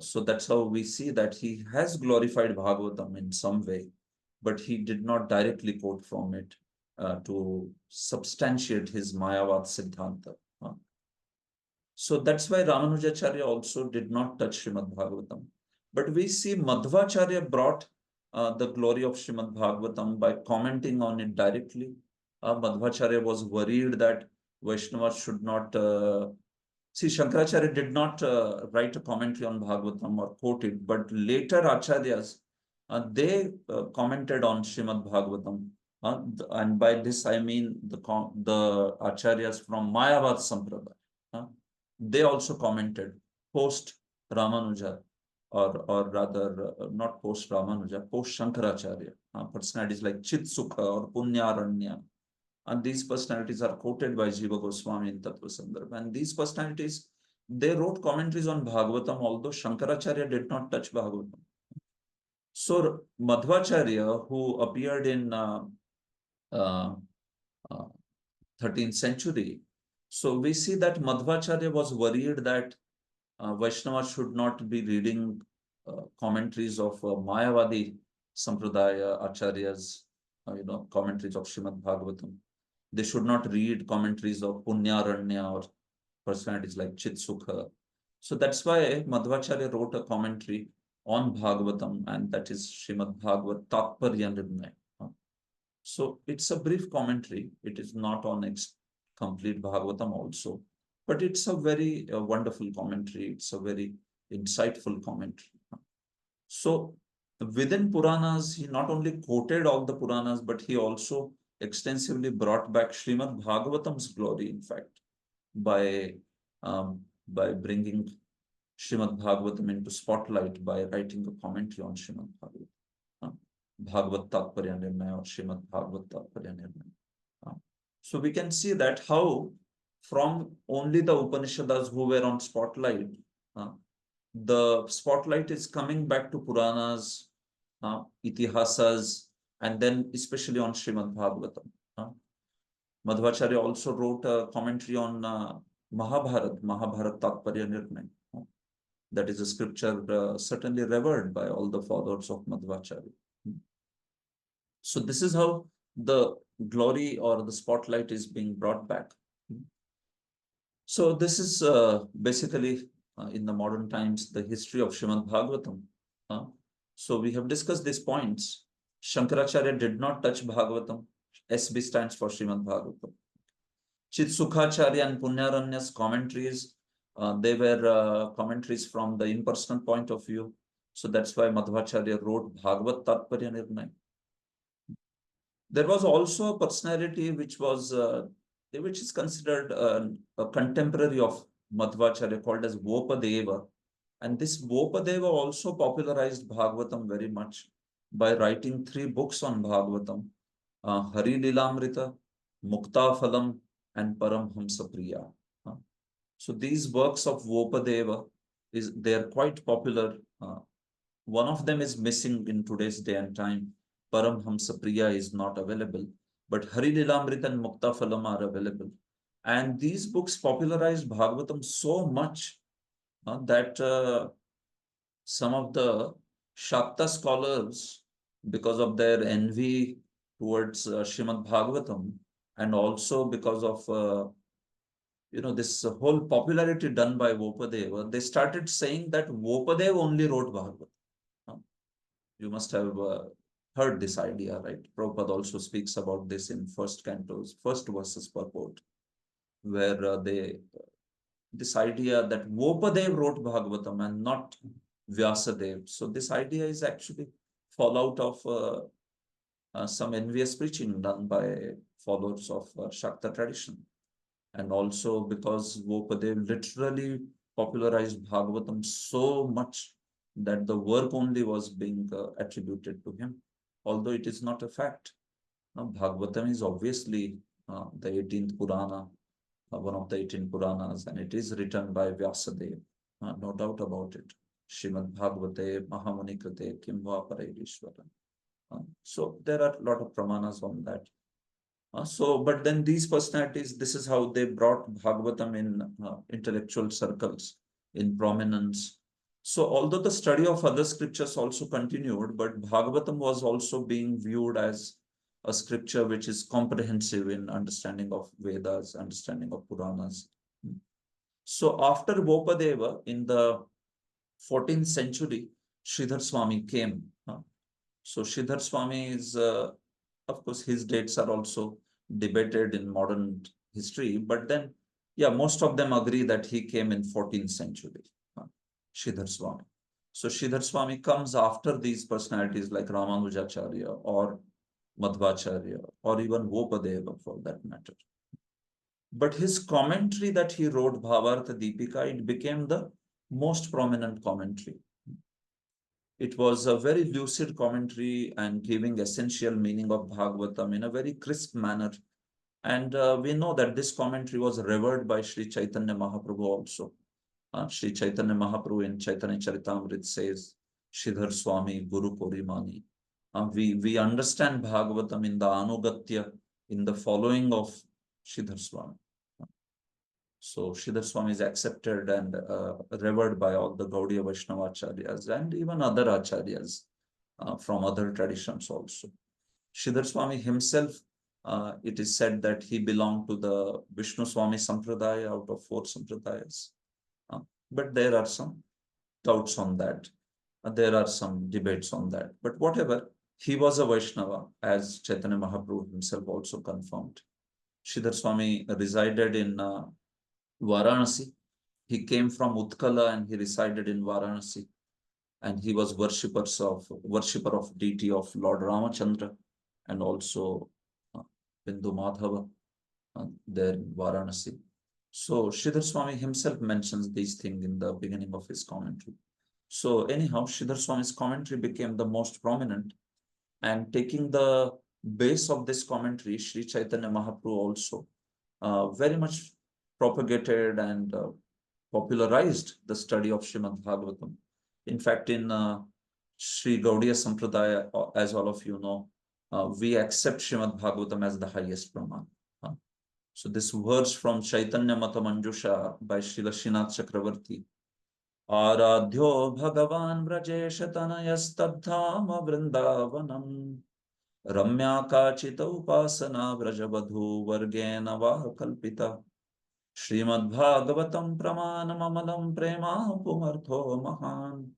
So that's how we see that he has glorified Bhagavatam in some way, but he did not directly quote from it to substantiate his Mayavad Siddhanta. So that's why Ramanujacharya also did not touch Srimad Bhagavatam. But we see Madhvacharya brought the glory of Srimad Bhagavatam by commenting on it directly. Madhvacharya was worried that Vaishnavas should not see, Shankaracharya did not write a commentary on Bhagavatam or quote it, but later Acharyas, they commented on Srimad Bhagavatam. And by this I mean the Acharyas from Mayavad Sampradaya. They also commented post Ramanuja, or rather not post Ramanuja, post Shankaracharya. Personalities like Chitsukha or Punyaranya. And these personalities are quoted by Jiva Goswami in Tattva Sandarbha. And these personalities, they wrote commentaries on Bhagavatam, although Shankaracharya did not touch Bhagavatam. So Madhvacharya, who appeared in 13th century, so we see that Madhvacharya was worried that Vaishnava should not be reading commentaries of Mayavadi Sampradaya Acharyas, commentaries of Srimad Bhagavatam. They should not read commentaries of Punyaranya or personalities like Chitsukha. So that's why Madhvacharya wrote a commentary on Bhagavatam, and that is Srimad Bhagavat Tatparya Nirnaya. So it's a brief commentary. It is not on complete Bhagavatam also, but it's a very wonderful commentary. It's a very insightful commentary. So within Puranas, he not only quoted all the Puranas, but he also extensively brought back Srimad Bhagavatam's glory, in fact, by bringing Srimad Bhagavatam into spotlight by writing a commentary on Srimad Bhagavatam, Bhagavat Tatparya Nirnaya or Srimad Bhagavat Tatparya Nirnaya. So we can see that how from only the Upanishads who were on spotlight, the spotlight is coming back to Puranas, Itihasas, and then especially on Srimad Bhagavatam. Madhvacharya also wrote a commentary on Mahabharat Tatparya Nirnaya. That is a scripture certainly revered by all the followers of Madhvacharya. So this is how the glory or the spotlight is being brought back. So this is basically in the modern times the history of Srimad Bhagavatam. So we have discussed these points. Shankaracharya did not touch Bhagavatam. SB stands for Srimad Bhagavatam. Chitsukhacharya and Punyaranya's commentaries, they were commentaries from the impersonal point of view. So that's why Madhvacharya wrote Bhagavat Tatparya Nirnaya. There was also a personality which is considered a contemporary of Madhvacharya called as Vopadeva. And this Vopadeva also popularized Bhagavatam very much by writing 3 books on Bhagavatam, Hari Lilamrita, Mukta Phalam, and Paramhamsa Priya. So these works of Vopadeva they are quite popular. One of them is missing in today's day and time. Paramhamsa Priya is not available, but Hari Lilamrita and Mukta Phalam are available. And these books popularized Bhagavatam so much that some of the Shakta scholars, because of their envy towards Srimad Bhagavatam, and also because of this whole popularity done by Vopadeva, they started saying that Vopadeva only wrote Bhagavatam. You must have heard this idea, right? Prabhupada also speaks about this in first cantos, first verses purport, where this idea that Vopadev wrote Bhagavatam and not Vyasadev. So this idea is actually fallout of some envious preaching done by followers of Shakta tradition. And also because Vopadev literally popularized Bhagavatam so much that the work only was being attributed to him, although it is not a fact. Bhagavatam is obviously the 18th Purana, one of the 18 Puranas, and it is written by Vyasadeva, no doubt about it. Srimad Bhagavate Mahamuni Krite Kimva Parairishvara. So there are a lot of pramanas on that. But then these personalities, this is how they brought Bhagavatam in intellectual circles, in prominence. So although the study of other scriptures also continued, but Bhagavatam was also being viewed as a scripture which is comprehensive in understanding of Vedas, understanding of Puranas. So after Vopadeva, in the 14th century, Sridhar Swami came. So Sridhar Swami is, of course, his dates are also debated in modern history, but then, yeah, most of them agree that he came in 14th century, Sridhar Swami. So Sridhar Swami comes after these personalities like Ramanujacharya or Madhvacharya or even Vopadeva for that matter. But his commentary that he wrote, Bhavartha Deepika, it became the most prominent commentary. It was a very lucid commentary and giving essential meaning of Bhagavatam in a very crisp manner. And we know that this commentary was revered by Sri Chaitanya Mahaprabhu also. Sri Chaitanya Mahaprabhu in Chaitanya Charitamrita says, Sridhar Swami Guru Korimani. We understand Bhagavatam in the Anugatya, in the following of Sridhar Swami. So Sridhar Swami is accepted and revered by all the Gaudiya Vaishnava Acharyas and even other Acharyas from other traditions also. Sridhar Swami himself, it is said that he belonged to the Vishnu Swami Sampradaya out of 4 Sampradayas. But there are some doubts on that. There are some debates on that. But whatever, he was a Vaishnava, as Chaitanya Mahaprabhu himself also confirmed. Sridhar Swami resided in Varanasi. He came from Utkala and he resided in Varanasi. And he was worshipper of deity of Lord Ramachandra and also Bindu Madhava there in Varanasi. So Sridhar Swami himself mentions these things in the beginning of his commentary. So anyhow, Sridhar Swami's commentary became the most prominent, and taking the base of this commentary, Sri Chaitanya Mahaprabhu also very much propagated and popularized the study of Srimad Bhagavatam. In fact, in Sri Gaudiya Sampradaya, as all of you know, we accept Srimad Bhagavatam as the highest Praman. So this verse from Chaitanya Mata Manjusha by Srila Srinath Chakravarti, Aradhyo Bhagavan Vrajesha Tanayastadhama Vrindavanam Ramya Kachita Upasana Vrajabadhu Vargena Kalpita Srimad Bhagavatam Pramanam Amalam Prema Pumartho Mahan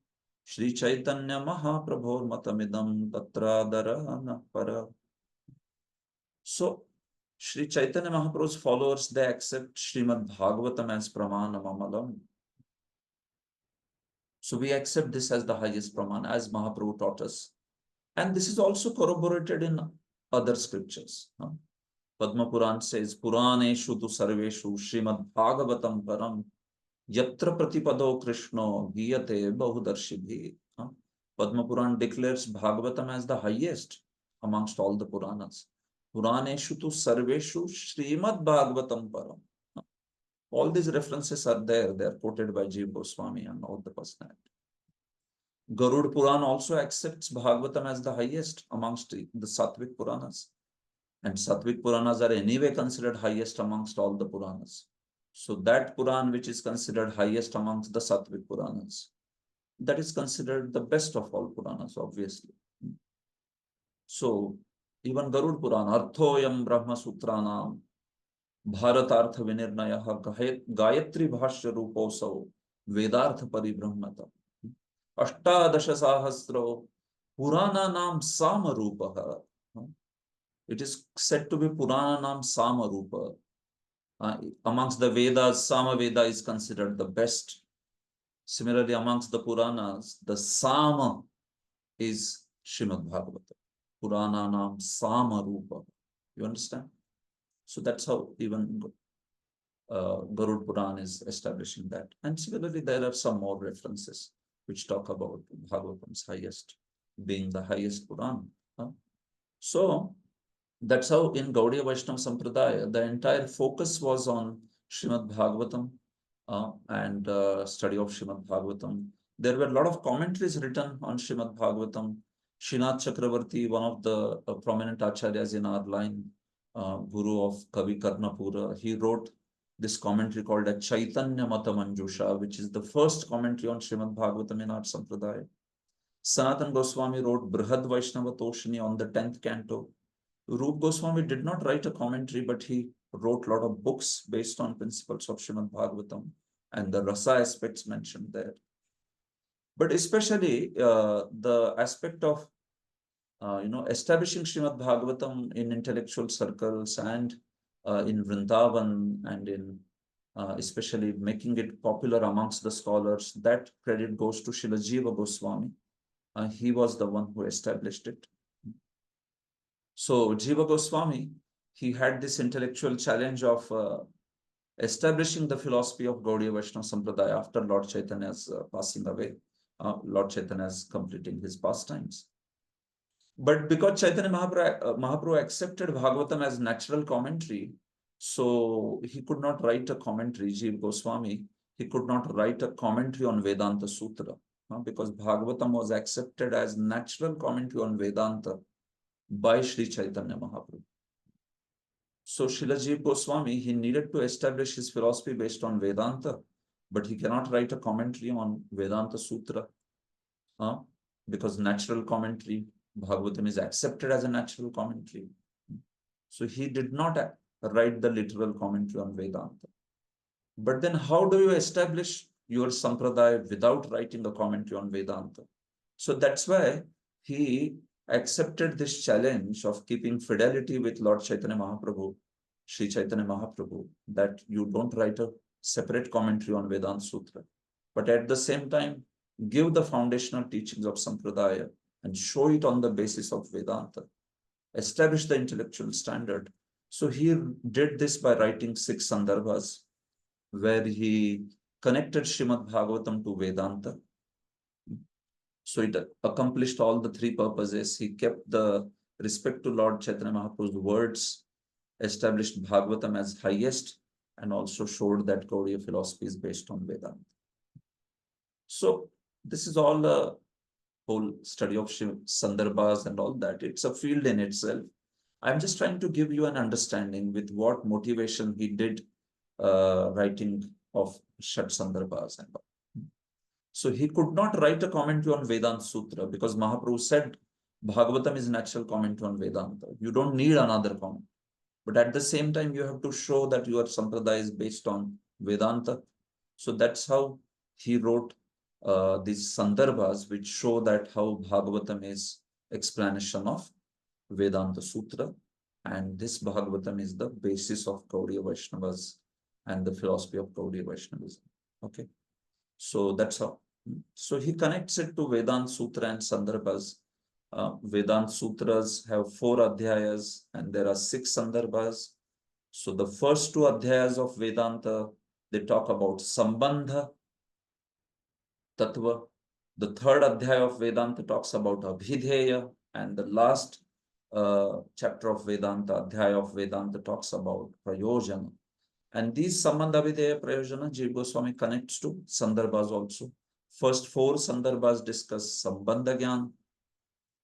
Sri Chaitanya Mahaprabhu Matamidam Tatra Dharana Para. So Sri Chaitanya Mahaprabhu's followers, they accept Srimad Bhagavatam as Pramanam Amalam. So we accept this as the highest Praman, as Mahaprabhu taught us. And this is also corroborated in other scriptures. Padma Puran says, Puraneshu tu sarveshu Srimad Bhagavatam Param Yatra Pratipado Krishno Giyate Bahudarshibhi. Padma Puran declares Bhagavatam as the highest amongst all the Puranas. Puraneshu tu sarveshu Srimad Bhagavatam Param. All these references are there. They are quoted by Jiva Goswami and all the personality. Garud Puran also accepts Bhagavatam as the highest amongst the Sattvic Puranas. And Sattvic Puranas are anyway considered highest amongst all the Puranas. So that Puran which is considered highest amongst the Sattvic Puranas, that is considered the best of all Puranas, obviously. So even Garud Puran, Arthoyam Brahma Sutranam, Bharatartha Vinirnayaha Gayatri Bhashya Ruposau, Vedartha Paribrahmata, Ashtadasha Sahasro, Purana Nam Samarupaha. It is said to be Purana Nam Samarupa. Amongst the Vedas, Sama Veda is considered the best. Similarly, amongst the Puranas, the Sama is Srimad Bhagavata. Purana Nam Samarupa. You understand? So that's how even Garud Puran is establishing that. And similarly, there are some more references which talk about Bhagavatam's highest, being the highest Puran. So that's how in Gaudiya Vaishnava Sampradaya, the entire focus was on Srimad Bhagavatam and study of Srimad Bhagavatam. There were a lot of commentaries written on Srimad Bhagavatam. Srinath Chakravarti, one of the prominent acharyas in our line, guru of Kavi Karnapura, he wrote this commentary called a Chaitanya Mata Manjusha, which is the first commentary on Srimad Bhagavatam in our Sampradaya. Sanatan Goswami wrote Brihad Vaishnava Toshini on the 10th canto. Rup Goswami did not write a commentary, but he wrote a lot of books based on principles of Srimad Bhagavatam and the rasa aspects mentioned there. But especially the aspect of establishing Srimad Bhagavatam in intellectual circles and in Vrindavan and in especially making it popular amongst the scholars, that credit goes to Srila Jiva Goswami. He was the one who established it. So Jiva Goswami, he had this intellectual challenge of establishing the philosophy of Gaudiya Vaishnava Sampradaya after Lord Chaitanya's passing away, Lord Chaitanya's completing his pastimes. But because Chaitanya Mahaprabhu accepted Bhagavatam as natural commentary, so he could not write a commentary, Jiva Goswami, he could not write a commentary on Vedanta Sutra, because Bhagavatam was accepted as natural commentary on Vedanta by Sri Chaitanya Mahaprabhu. So Srila Jiva Goswami, he needed to establish his philosophy based on Vedanta, but he cannot write a commentary on Vedanta Sutra, because natural commentary, Bhagavatam is accepted as a natural commentary. So he did not write the literal commentary on Vedanta. But then how do you establish your Sampradaya without writing a commentary on Vedanta? So that's why he accepted this challenge of keeping fidelity with Lord Chaitanya Mahaprabhu, Sri Chaitanya Mahaprabhu, that you don't write a separate commentary on Vedanta Sutra, but at the same time, give the foundational teachings of Sampradaya and show it on the basis of Vedanta, establish the intellectual standard. So he did this by writing 6 Sandarbhas, where he connected Srimad Bhagavatam to Vedanta. So it accomplished all the 3 purposes. He kept the respect to Lord Chaitanya Mahaprabhu's words, established Bhagavatam as highest, and also showed that Gaudiya philosophy is based on Vedanta. So this is all a whole study of Sandarbhas and all that. It's a field in itself. I'm just trying to give you an understanding with what motivation he did writing of Shat Sandarbhas and all. So he could not write a commentary on Vedanta Sutra because Mahaprabhu said Bhagavatam is natural commentary on Vedanta. You don't need another comment. But at the same time, you have to show that your Sampradaya is based on Vedanta. So that's how he wrote these Sandarbhas, which show that how Bhagavatam is explanation of Vedanta Sutra. And this Bhagavatam is the basis of Gaudiya Vaishnavas and the philosophy of Gaudiya Vaishnavism. Okay. So that's how. So he connects it to Vedanta Sutra and Sandarbhas. Vedanta Sutras have 4 adhyayas and there are 6 Sandarbhas. So the first 2 adhyayas of Vedanta, they talk about Sambandha, Tattva. The 3rd adhyaya of Vedanta talks about Abhidheya, and the last chapter of Vedanta, adhyaya of Vedanta, talks about Prayojana. And these Sambandha Videya Prayojana, Jiva Goswami connects to Sandarbhas also. First four Sandarbhas discuss Sambandha Gyan.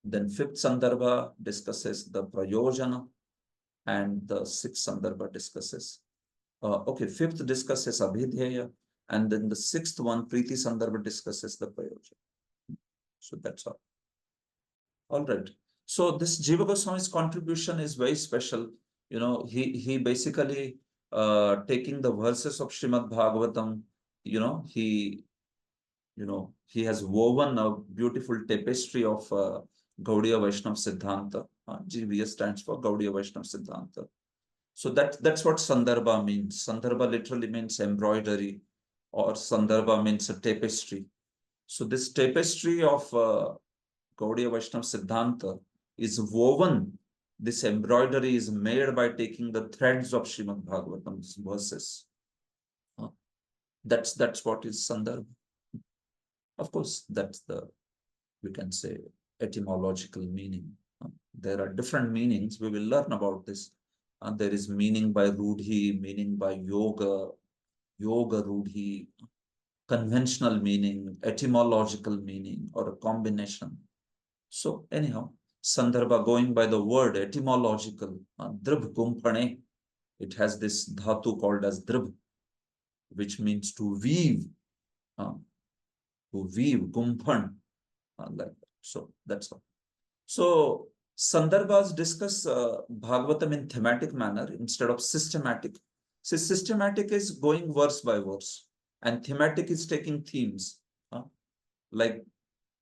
Then fifth Sandarbha discusses the Prayojana. And the sixth Sandarbha discusses, fifth discusses Abhidheya. And then the sixth one, Preeti Sandarbha, discusses the Prayojana. So that's all. All right. So this Jiva Goswami's contribution is very special. You know, he basically taking the verses of Srimad Bhagavatam, he has woven a beautiful tapestry of Gaudiya Vaishnava Siddhanta. GVS stands for Gaudiya Vaishnava Siddhanta. So that's what Sandarbha means. Sandarbha literally means embroidery, or Sandarbha means a tapestry. So this tapestry of Gaudiya Vaishnava Siddhanta is woven. This embroidery is made by taking the threads of Srimad Bhagavatam's verses. That's what is Sandarbha. Of course, that's the, we can say, etymological meaning. There are different meanings. We will learn about this. There is meaning by Rudhi, meaning by yoga, yoga Rudhi, conventional meaning, etymological meaning, or a combination. So anyhow, Sandarbha, going by the word etymological, dribh kumpane, it has this dhatu called as dribh, which means to weave, kumphan, like that. So that's all. So Sandarbhas discuss Bhagavatam in thematic manner instead of systematic. So systematic is going verse by verse, and thematic is taking themes, like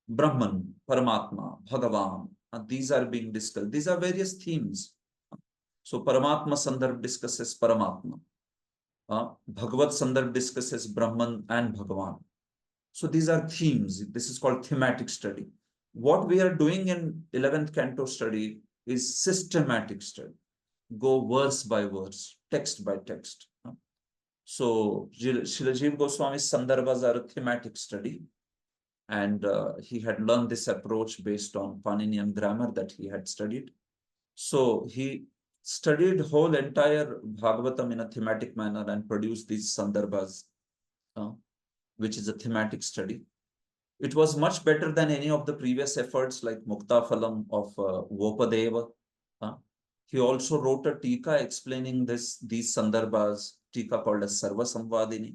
Brahman, Paramatma, Bhagavan. These are being discussed. These are various themes. So Paramatma Sandarbh discusses Paramatma. Bhagavad Sandarbh discusses Brahman and Bhagavan. So these are themes. This is called thematic study. What we are doing in 11th canto study is systematic study. Go verse by verse, text by text. So Srila Jiva Goswami's Sandarbhas are a thematic study. And he had learned this approach based on Paninian grammar that he had studied. So he studied whole entire Bhagavatam in a thematic manner and produced these Sandarbhas, which is a thematic study. It was much better than any of the previous efforts like Muktaphalam of Vopadeva. He also wrote a Tika explaining these Sandarbhas, Tika called as Sarva Samvadini.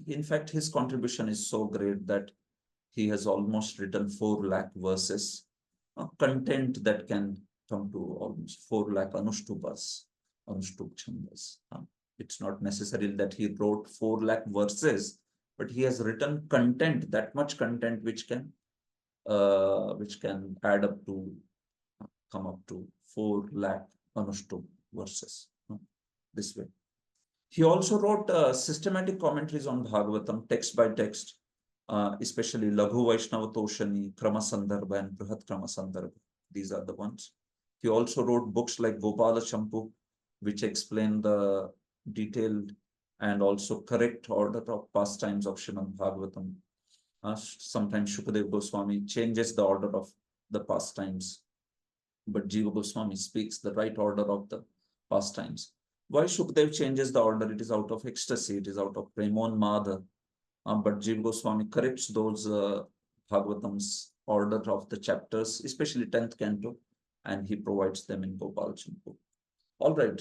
In fact, his contribution is so great that he has almost written 4 lakh verses, content that can come to almost 4 lakh Anushtupas, Anushtup Chandas. It's not necessary that he wrote 4 lakh verses, but he has written content, that much content which can add up to come up to 4 lakh Anushtup verses. This way. He also wrote systematic commentaries on Bhagavatam, text by text, especially Laghu Vaishnava Toshani, Krama Sandarbha, and Brihat Krama Sandarbha. These are the ones. He also wrote books like Gopala Champu, which explain the detailed and also correct order of pastimes of Srimad Bhagavatam. Sometimes Shukadev Goswami changes the order of the pastimes, but Jiva Goswami speaks the right order of the pastimes. Why Shukadev changes the order? It is out of ecstasy, it is out of Premon Madha. But Jiva Goswami corrects those Bhagavatam's order of the chapters, especially 10th canto, and he provides them in Gopal Champu. All right.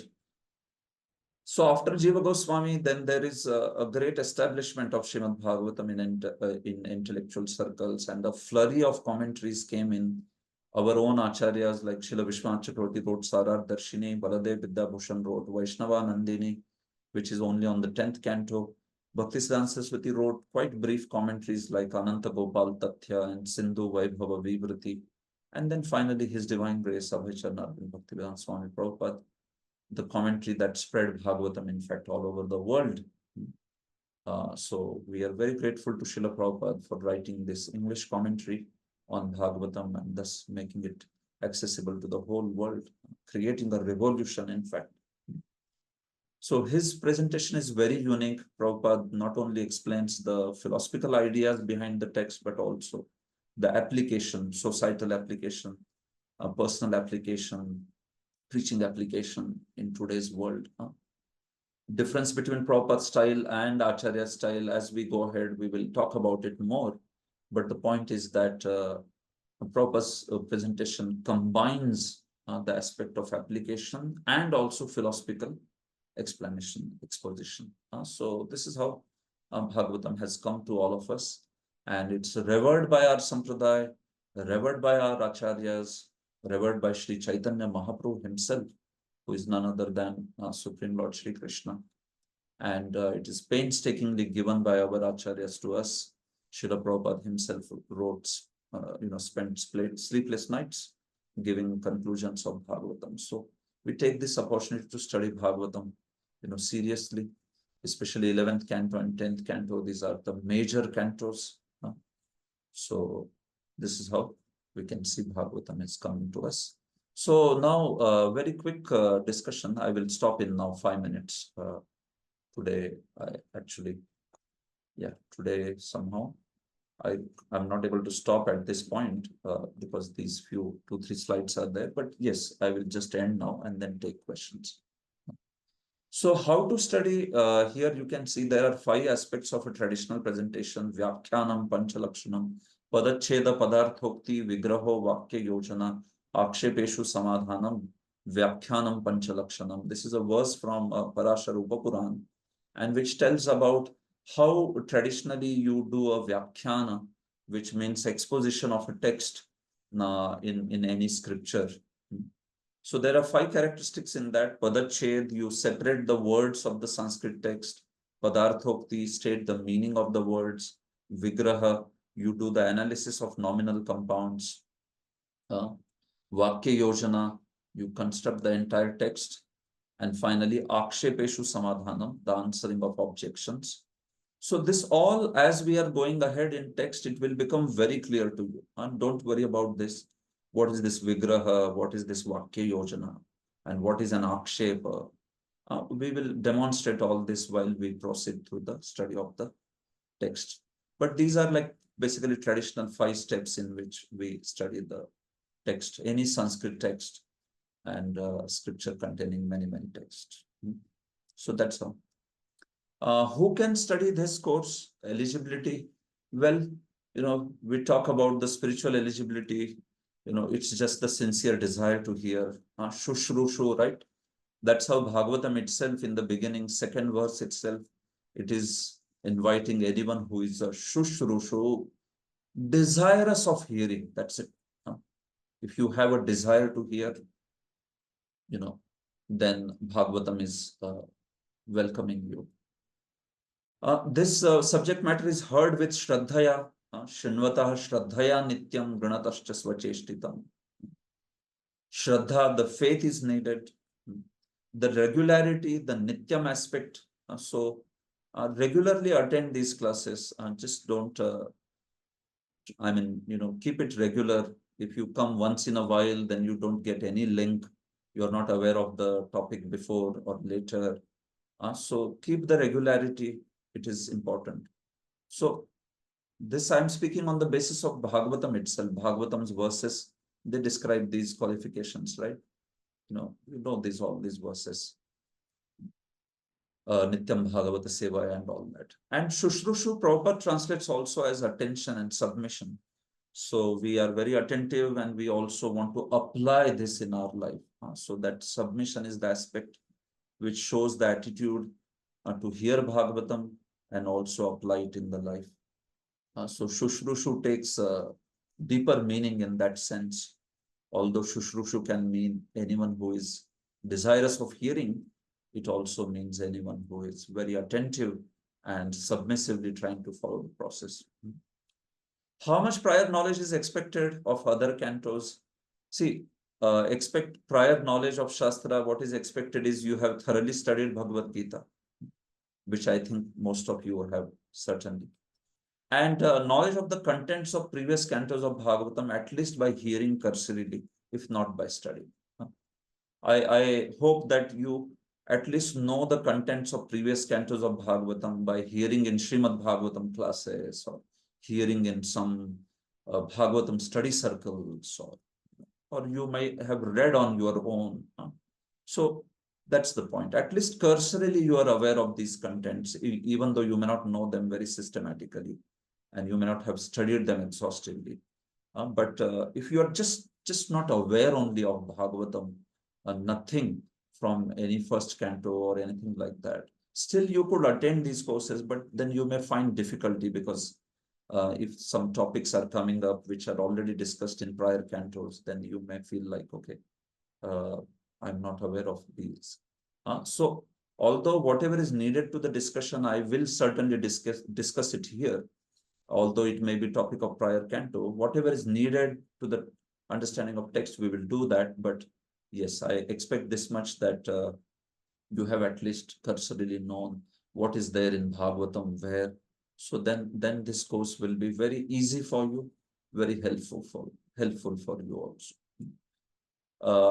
So after Jiva Goswami, then there is a great establishment of Srimad Bhagavatam in intellectual circles, and a flurry of commentaries came in. Our own acharyas like Srila Vishwanath Chakravarti wrote Sarar Darshini, Baladev Vidyabhushan wrote Vaishnava Nandini, which is only on the 10th canto. Bhaktisiddhanta Saraswati wrote quite brief commentaries like Ananta Gopal Tathya and Sindhu Vaibhava Vivriti. And then finally his Divine Grace, Abhayacharna Bhaktivedanta Swami Prabhupada, the commentary that spread Bhagavatam, in fact, all over the world. So we are very grateful to Srila Prabhupada for writing this English commentary on Bhagavatam and thus making it accessible to the whole world, creating a revolution, in fact. So his presentation is very unique. Prabhupada not only explains the philosophical ideas behind the text, but also the application, societal application, personal application, preaching application in today's world. difference between Prabhupada style and Acharya style. As we go ahead, we will talk about it more. But the point is that Prabhupada's presentation combines the aspect of application and also philosophical explanation, exposition. So this is how Bhagavatam has come to all of us. And it's revered by our Sampradaya, revered by our Acharyas, revered by Sri Chaitanya Mahaprabhu himself, who is none other than Supreme Lord Sri Krishna. And it is painstakingly given by our Acharyas to us. Srila Prabhupada himself wrote, spent sleepless nights giving conclusions of Bhagavatam. So we take this opportunity to study Bhagavatam, seriously, especially 11th canto and 10th canto. These are the major cantos. So this is how we can see Bhagavatam is coming to us. So now, very quick discussion. I will stop in now 5 minutes. Today, today somehow I'm not able to stop at this point because these 2-3 slides are there. But yes, I will just end now and then take questions. So how to study? Here you can see there are 5 aspects of a traditional presentation: Vyakhyanam, Panchalakshanam, Padacheda, Padarthokti, Vigraho, Vakya Yojana, Akshepeshu Samadhanam, Vyakhyanam, Panchalakshanam. This is a verse from Parasharupa Puran, and which tells about how traditionally you do a Vyakhyana, which means exposition of a text in any scripture. So there are 5 characteristics in that. Padached, you separate the words of the Sanskrit text. Padarthokti, state the meaning of the words. Vigraha, you do the analysis of nominal compounds. Vakya Yojana, you construct the entire text. And finally, Akshepeshu Samadhanam, the answering of objections. So this all, as we are going ahead in text, it will become very clear to you. And don't worry about this. What is this Vigraha? What is this Vakya Yojana? And what is an Akshepa? We will demonstrate all this while we proceed through the study of the text. But these are like basically traditional 5 steps in which we study the text, any Sanskrit text, and scripture containing many texts. So that's how. Who can study this course? Eligibility? Well, we talk about the spiritual eligibility. It's just the sincere desire to hear. Shushrushu, right? That's how Bhagavatam itself, in the beginning, 2nd verse itself, it is inviting anyone who is a Shushrushu, desirous of hearing. That's it. If you have a desire to hear, then Bhagavatam is welcoming you. This subject matter is heard with Shraddhaya, Shinvatah Shraddhaya Nityam Granatascha Svacheshtitam. Shraddha, the faith is needed. The regularity, the Nityam aspect. So regularly attend these classes and just don't, keep it regular. If you come once in a while, then you don't get any link. You're not aware of the topic before or later. So keep the regularity. It is important. So this I'm speaking on the basis of Bhagavatam itself. Bhagavatam's verses, they describe these qualifications, right? You know all these verses. Nityam Bhagavata Seva and all that. And Shushrushu, Prabhupada translates also as attention and submission. So we are very attentive and we also want to apply this in our life. So that submission is the aspect which shows the attitude to hear Bhagavatam and also apply it in the life. So Shushrushu takes a deeper meaning in that sense. Although Shushrushu can mean anyone who is desirous of hearing, it also means anyone who is very attentive and submissively trying to follow the process. How much prior knowledge is expected of other cantos? See, expect prior knowledge of Shastra. What is expected is you have thoroughly studied Bhagavad Gita, which I think most of you have certainly. And knowledge of the contents of previous cantos of Bhagavatam, at least by hearing cursorily, if not by studying. I hope that you at least know the contents of previous cantos of Bhagavatam by hearing in Srimad Bhagavatam classes or hearing in some Bhagavatam study circles, or you may have read on your own. So That's the point. At least cursorily, you are aware of these contents, even though you may not know them very systematically, and you may not have studied them exhaustively. But if you are just not aware only of Bhagavatam, nothing from any first canto or anything like that, still you could attend these courses, but then you may find difficulty because if some topics are coming up which are already discussed in prior cantos, then you may feel like, okay, uh, I'm not aware of these. So although whatever is needed to the discussion, I will certainly discuss it here, although it may be topic of prior canto, whatever is needed to the understanding of text, we will do that. But yes, I expect this much, that you have at least cursorily known what is there in Bhagavatam where. So then this course will be very easy for you, very helpful for you also.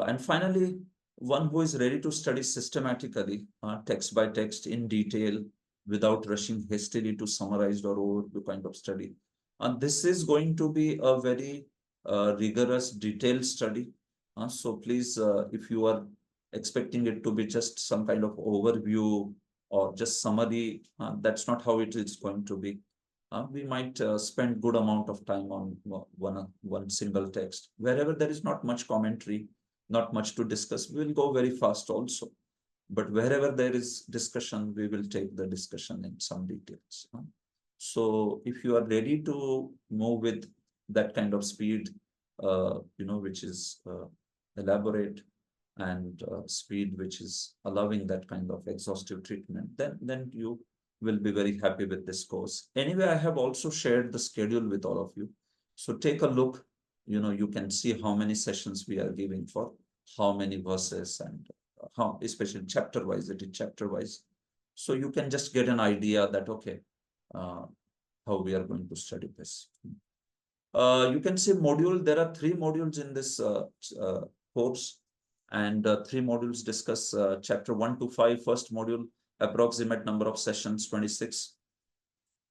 And finally, one who is ready to study systematically, text by text in detail, without rushing hastily to summarize or overview kind of study. And this is going to be a very rigorous, detailed study. So please, if you are expecting it to be just some kind of overview or just summary, that's not how it is going to be. We might spend good amount of time on one single text. Wherever there is not much commentary, not much to discuss, we will go very fast also. But wherever there is discussion, we will take the discussion in some details. So if you are ready to move with that kind of speed, which is elaborate, and speed which is allowing that kind of exhaustive treatment, then you will be very happy with this course. Anyway, I have also shared the schedule with all of you. So take a look. You can see how many sessions we are giving for how many verses, and how, especially chapter wise, it is chapter wise. So you can just get an idea that, okay, how we are going to study this. You can see module, there are 3 modules in this course, and 3 modules discuss chapter 1 to 5. First module, approximate number of sessions, 26.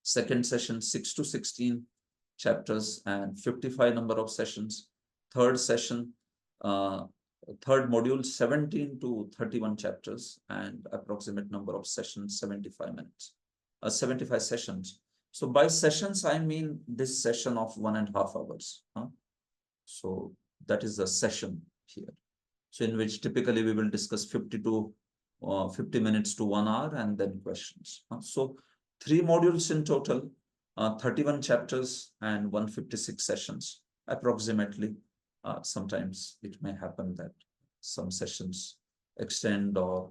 Second session, 6 to 16 chapters and 55 number of sessions. Third session, third module, 17 to 31 chapters and approximate number of sessions, 75 minutes, 75 sessions. So by sessions, I mean this session of 1.5 hours. So that is a session here. So in which typically we will discuss 50 minutes to 1 hour, and then questions. So 3 modules in total, 31 chapters and 156 sessions approximately. Sometimes it may happen that some sessions extend, or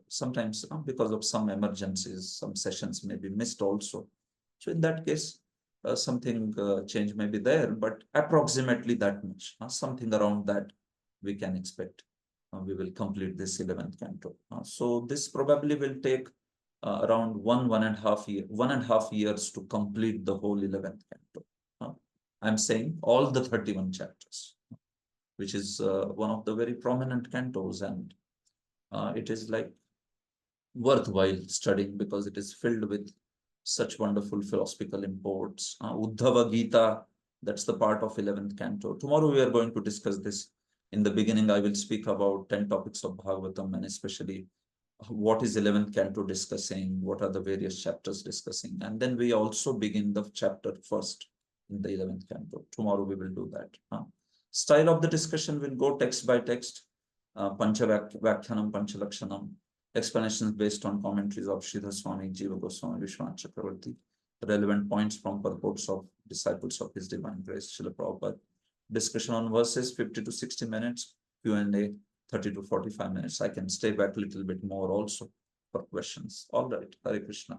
sometimes because of some emergencies, some sessions may be missed also. So in that case, something change may be there, but approximately that much, something around that we can expect. We will complete this 11th canto. So this probably will take around 1.5 years to complete the whole 11th canto. I'm saying all the 31 chapters, which is one of the very prominent cantos, and it is like worthwhile studying because it is filled with such wonderful philosophical imports. Uddhava Gita, that's the part of 11th canto. Tomorrow we are going to discuss this. In the beginning, I will speak about 10 topics of Bhagavatam, and especially what is 11th canto discussing, what are the various chapters discussing, and then we also begin the chapter first in the 11th canto. Tomorrow we will do that. Style of the discussion will go text by text, Pancha Vakyanam, Pancha Lakshanam, explanations based on commentaries of Sridhar Swami, Jiva Goswami, Vishwanath Chakravarti, relevant points from purports of disciples of His Divine Grace, Srila Prabhupada. Discussion on verses, 50 to 60 minutes, Q&A, 30 to 45 minutes. I can stay back a little bit more also for questions. All right, Hare Krishna.